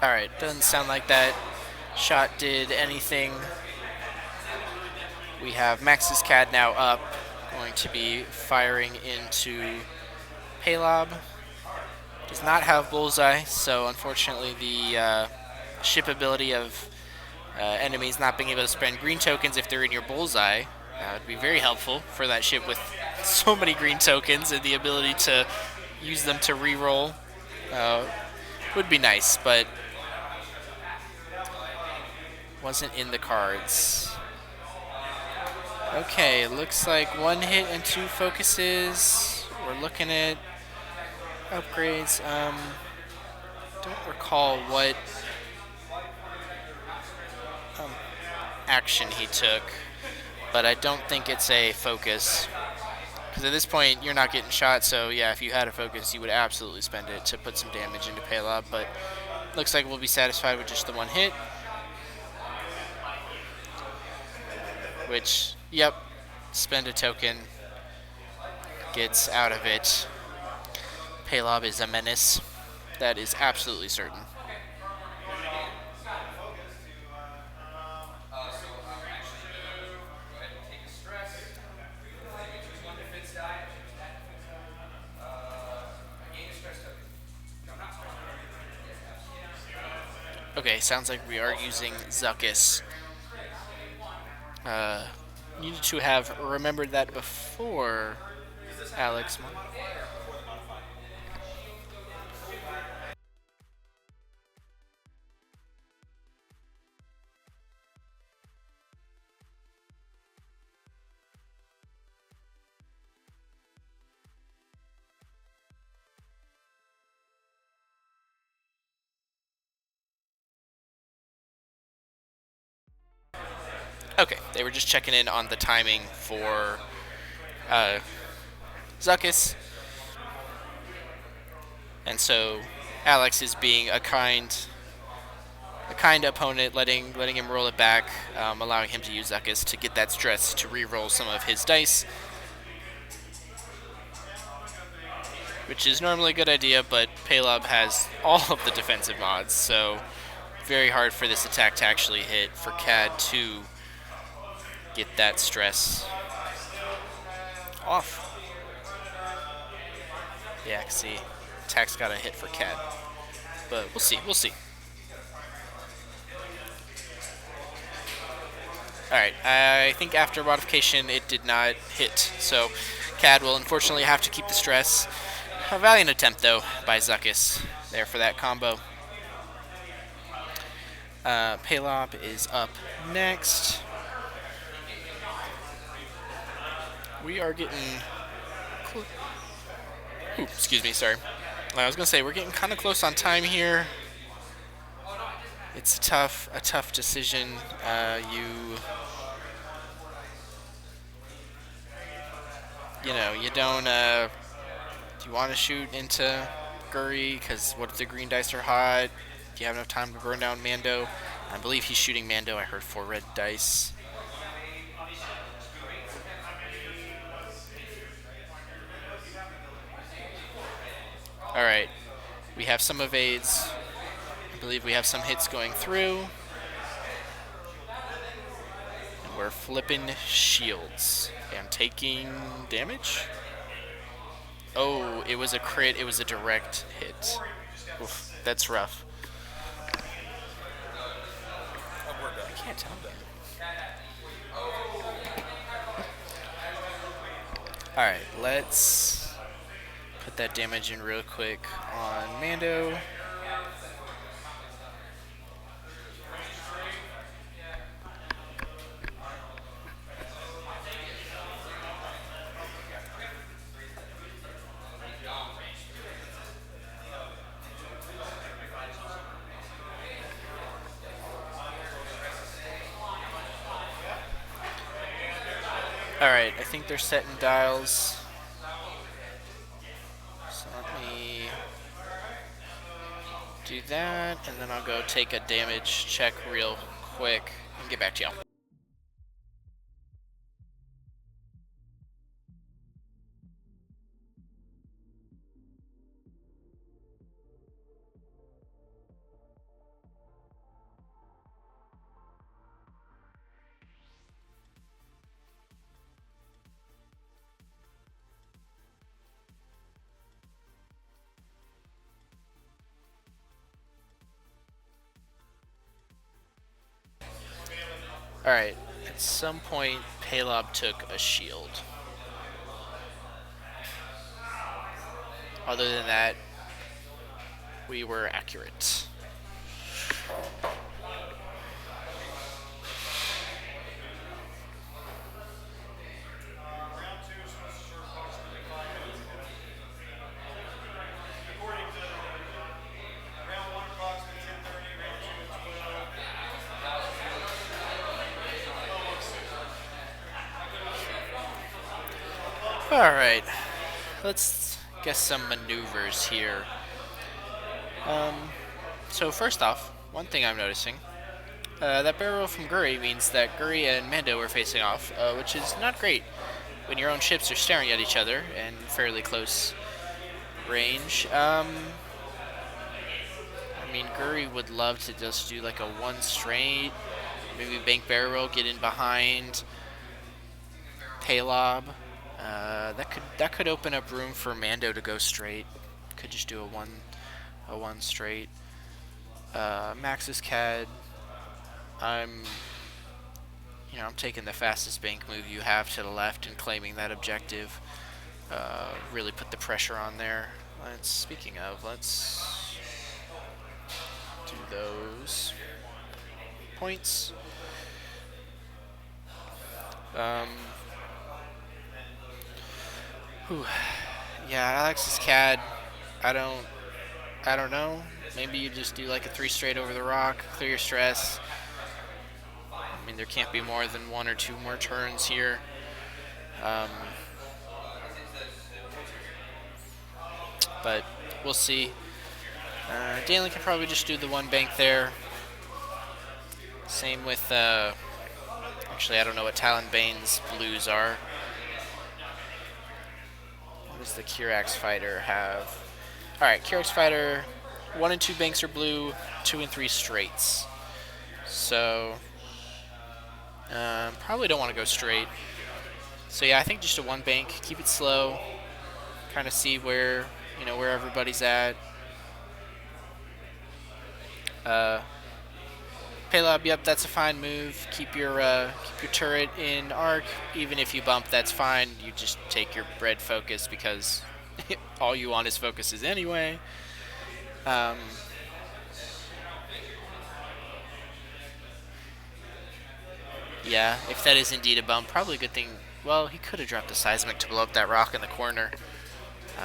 A: Alright, doesn't sound like that shot did anything. We have Max's CAD now up, going to be firing into Paylob. Does not have Bullseye, so unfortunately the shipability of enemies not being able to spend green tokens if they're in your Bullseye would be very helpful for that ship with so many green tokens, and the ability to use them to reroll would be nice, but wasn't in the cards. Okay, looks like 1 hit and 2 focuses. We're looking at upgrades. Don't recall what action he took, but I don't think it's a focus. Because at this point, you're not getting shot, so yeah, if you had a focus, you would absolutely spend it to put some damage into Paylob, but looks like we'll be satisfied with just the 1 hit. Which, yep, spend a token, gets out of it. Paylob is a menace. That is absolutely certain. Okay, sounds like we are using Zuckus. Needed to have remembered that before, Alex. Okay, they were just checking in on the timing for uh, Zuckus. And so Alex is being a kind opponent, letting him roll it back, allowing him to use Zuckus to get that stress to re-roll some of his dice, which is normally a good idea, but Palob has all of the defensive mods, so very hard for this attack to actually hit, for Cad to get that stress off. Yeah, see, attack's got a hit for Cad, but we'll see. Alright, I think after modification it did not hit, so Cad will unfortunately have to keep the stress. A valiant attempt, though, by Zuckus there for that combo. Palop is up next. We are getting... Ooh, excuse me, sorry. I was going to say, we're getting kind of close on time here. It's a tough decision. You don't... do you want to shoot into Guri? Because what if the green dice are hot? Do you have enough time to burn down Mando? I believe he's shooting Mando. I heard 4 red dice. Alright. We have some evades. I believe we have some hits going through. And we're flipping shields. Okay, I'm taking damage. Oh, it was a crit. It was a direct hit. Oof, that's rough. I can't tell them. Alright, let's put that damage in real quick on Mando. Alright, I think they're setting dials. So let me do that, and then I'll go take a damage check real quick and get back to y'all. Alright, at some point, Palob took a shield. Other than that, we were accurate. Alright, let's get some maneuvers here. So first off, one thing I'm noticing, that barrel roll from Guri means that Guri and Mando are facing off, which is not great when your own ships are staring at each other in fairly close range. I mean, Guri would love to just do like a 1 straight, maybe bank barrel roll, get in behind Palob. That could open up room for Mando to go straight. Could just do a one straight. Max's Cad. I'm taking the fastest bank move you have to the left and claiming that objective. Really put the pressure on there. Speaking of, let's do those points. Yeah, Alex's Cad. I don't know. Maybe you just do like a 3 straight over the rock, clear your stress. I mean, there can't be more than 1 or 2 more turns here. but we'll see. Dalen can probably just do the one bank there. Same with, actually, I don't know what Talonbane's blues are. What does the Kirax fighter have? Alright, Kirax fighter, 1 and 2 banks are blue, 2 and 3 straights. So, probably don't want to go straight. So yeah, I think just a 1 bank, keep it slow, kind of see where, where everybody's at. Paylob, yep, that's a fine move. Keep your turret in arc. Even if you bump, that's fine. You just take your bread focus because all you want is focuses anyway. Yeah, if that is indeed a bump, probably a good thing. Well, he could have dropped the seismic to blow up that rock in the corner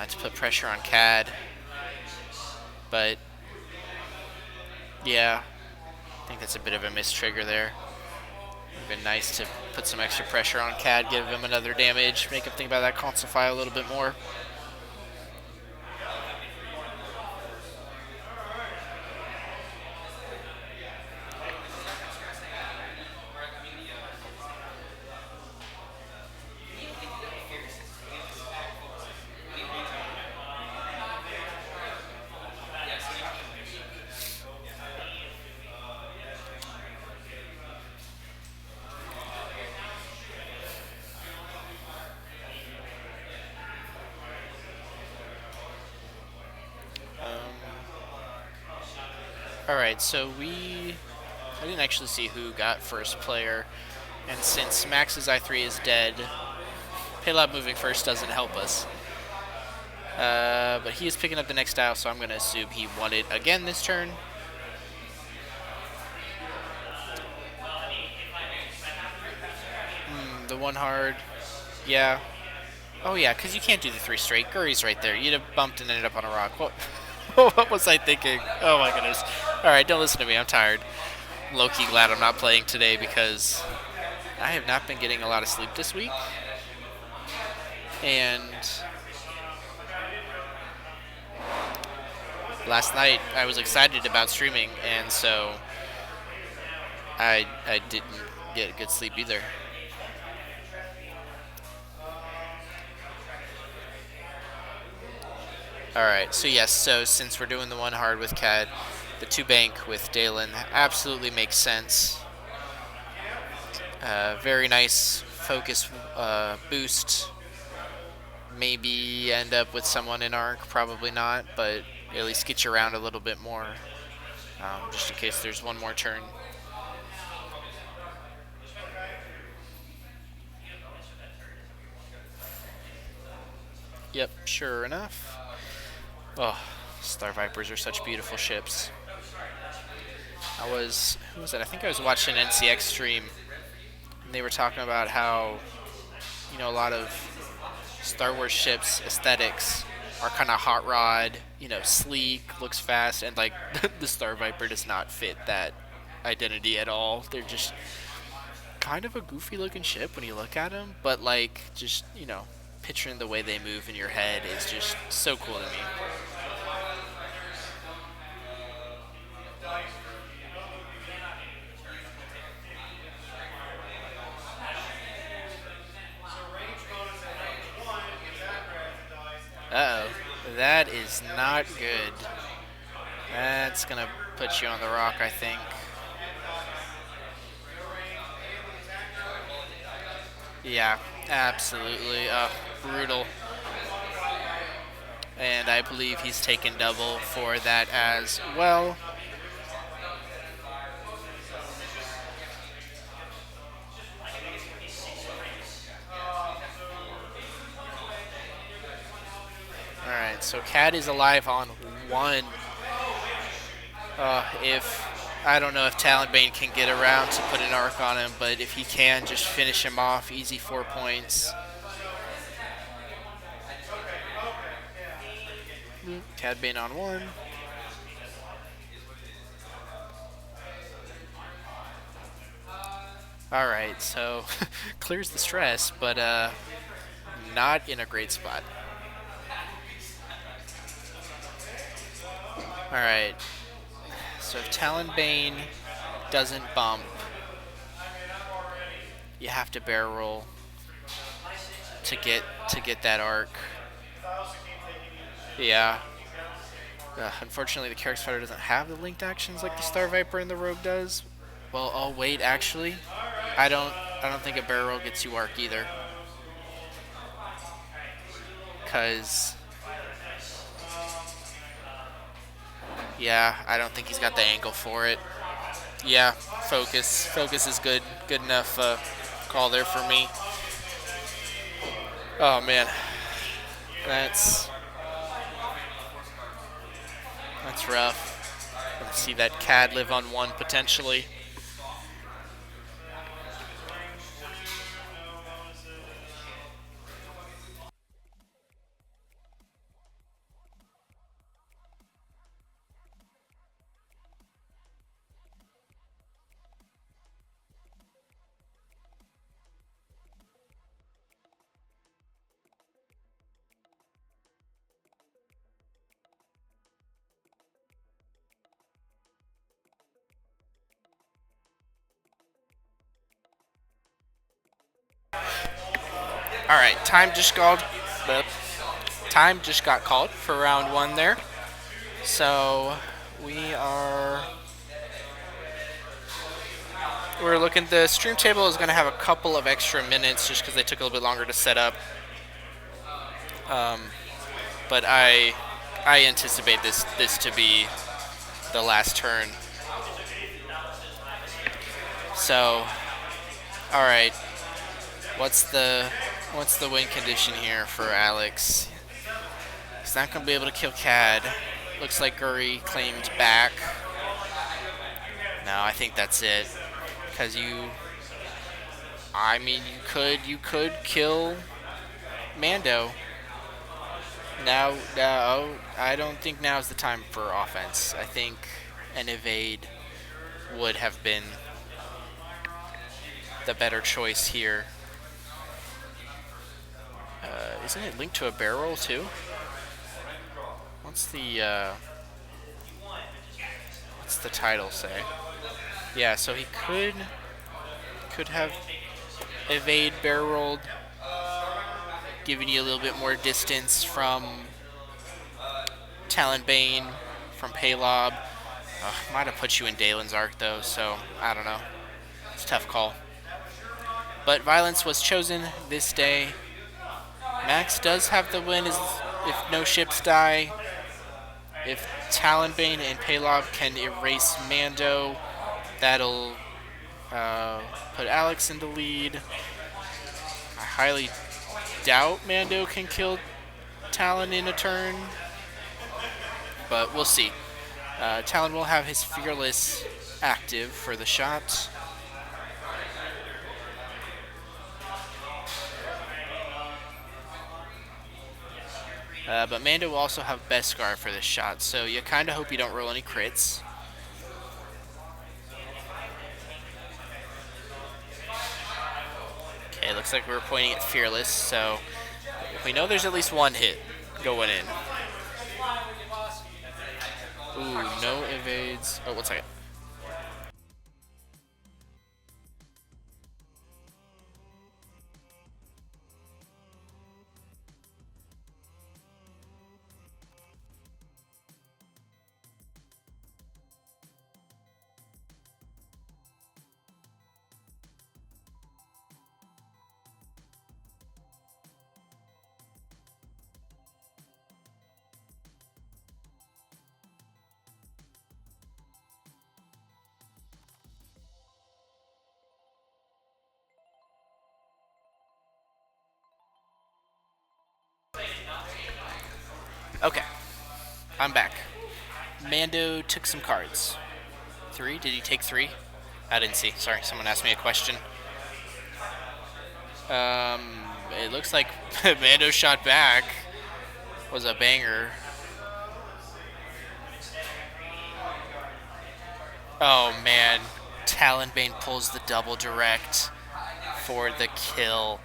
A: to put pressure on CAD. But yeah, I think that's a bit of a mistrigger there. Would have been nice to put some extra pressure on CAD, give him another damage, make him think about that console file a little bit more. Alright, so I didn't actually see who got first player, and since Max's I3 is dead, Paylob moving first doesn't help us. But he is picking up the next dial, so I'm going to assume he won it again this turn. The 1 hard, yeah. Oh yeah, because you can't do the 3 straight. Guri's right there. You'd have bumped and ended up on a rock. What was I thinking? Oh my goodness. Alright, don't listen to me. I'm tired. I'm low-key glad I'm not playing today because I have not been getting a lot of sleep this week. And last night I was excited about streaming, and so I didn't get good sleep either. Alright, so yes, so since we're doing the 1 hard with CAD, the 2 bank with Dalen absolutely makes sense. Very nice focus boost. Maybe end up with someone in arc, probably not, but at least get you around a little bit more, just in case there's one more turn. Yep, sure enough. Oh, Star Vipers are such beautiful ships. Who was it? I think I was watching an NCX stream, and they were talking about how, a lot of Star Wars ships aesthetics are kind of hot rod, sleek, looks fast, and like the Star Viper does not fit that identity at all. They're just kind of a goofy looking ship when you look at them, but like just, picturing the way they move in your head is just so cool to me. Uh-oh. That is not good. That's going to put you on the rock, I think. Yeah, absolutely. Brutal. And I believe he's taken double for that as well. Alright, so Cat is alive on 1. I don't know if Talonbane can get around to put an arc on him, but if he can, just finish him off. Easy 4 points. Cadbane on 1. Alright, so clears the stress, but not in a great spot. Alright, so if Talonbane doesn't bump, you have to barrel roll to get that arc. Yeah. Unfortunately, the Carrick's Fighter doesn't have the linked actions like the Star Viper and the Rogue does. Well, oh wait, actually, I don't I don't think a barrel roll gets you arc either. Cause yeah, I don't think he's got the angle for it. Yeah, focus. Focus is good. Good enough call there for me. Oh man, that's that's rough. Gonna see that CAD live on one potentially. All right, time just got called for round one there. So we're looking. The stream table is going to have a couple of extra minutes just because they took a little bit longer to set up. But I anticipate this to be the last turn. So, all right, what's the win condition here for Alex? He's not going to be able to kill Cad. Looks like Guri claimed back. No, I think that's it. Because I mean, you could kill Mando. No, I don't think now's the time for offense. I think an evade would have been the better choice here. Isn't it linked to a barrel too? What's the title say? Yeah, so he could have evade barrel rolled, giving you a little bit more distance from Talonbane, from Paylob. Might have put you in Dalen's arc though, so I don't know. It's a tough call. But violence was chosen this day. Max does have the win if no ships die. If Talonbane and Paylob can erase Mando, that'll put Alex in the lead. I highly doubt Mando can kill Talon in a turn, but we'll see. Talon will have his Fearless active for the shot. But Mando will also have Beskar for this shot, so you kind of hope you don't roll any crits. Okay, looks like we're pointing at Fearless, so we know there's at least one hit going in. Ooh, no evades. Oh, 1 second. Okay, I'm back. Mando took some cards. 3? Did he take 3? I didn't see. Sorry, someone asked me a question. It looks like Mando shot back was a banger. Oh man, Talonbane pulls the double direct for the kill.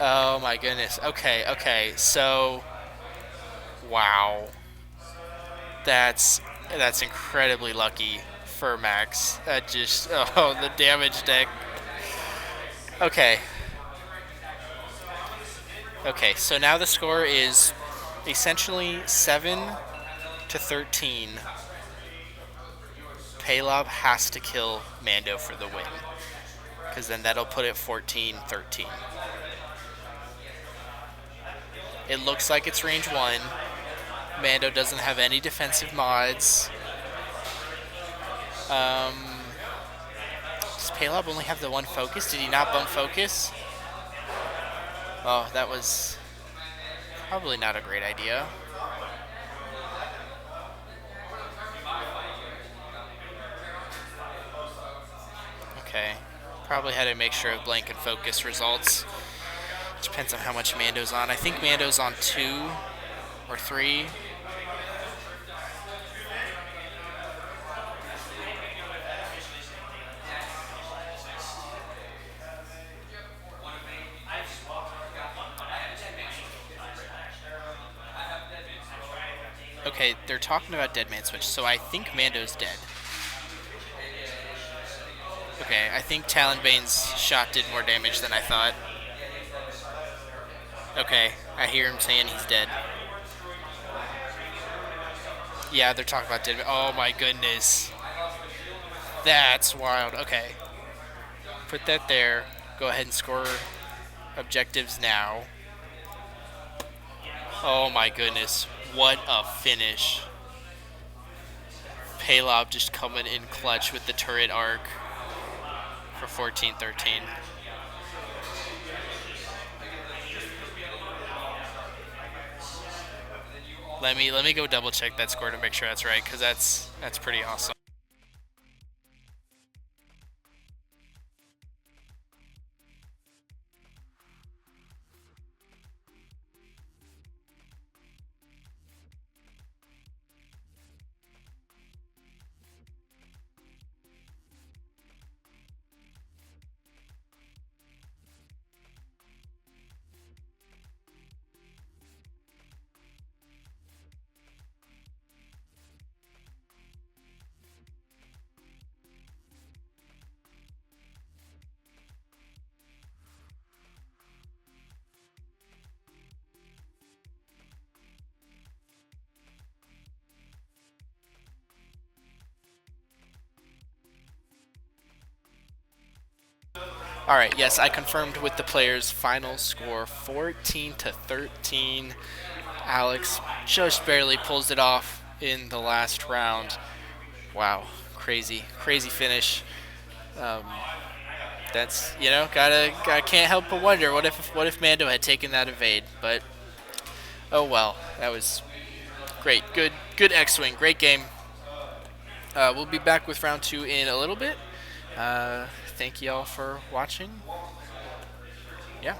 A: Oh my goodness. Okay, so wow. That's incredibly lucky for Max. That just oh the damage deck. Okay. Okay, so now the score is essentially 7-13. Palob has to kill Mando for the win, because then that'll put it 14-13. It looks like it's range 1. Mando doesn't have any defensive mods. Does Palob only have the one focus? Did he not bump focus? Oh, that was probably not a great idea. Okay. Probably had a mixture of blank and focus results. Depends on how much Mando's on. I think Mando's on 2 or 3. Okay, they're talking about Dead Man Switch, so I think Mando's dead. Okay, I think Talonbane's shot did more damage than I thought. Okay, I hear him saying he's dead. Yeah, they're talking about Dead Man. Oh my goodness. That's wild. Okay. Put that there. Go ahead and score objectives now. Oh my goodness. What a finish. Palob just coming in clutch with the turret arc for 14-13. Let me go double check that score to make sure that's right, because that's pretty awesome. All right, yes, I confirmed with the players' final score, 14-13. Alex just barely pulls it off in the last round. Wow, crazy, crazy finish. Um, that's gotta can't help but wonder what if Mando had taken that evade, but oh well, that was great, good X-wing, great game. We'll be back with round 2 in a little bit. Thank you all for watching. Yeah.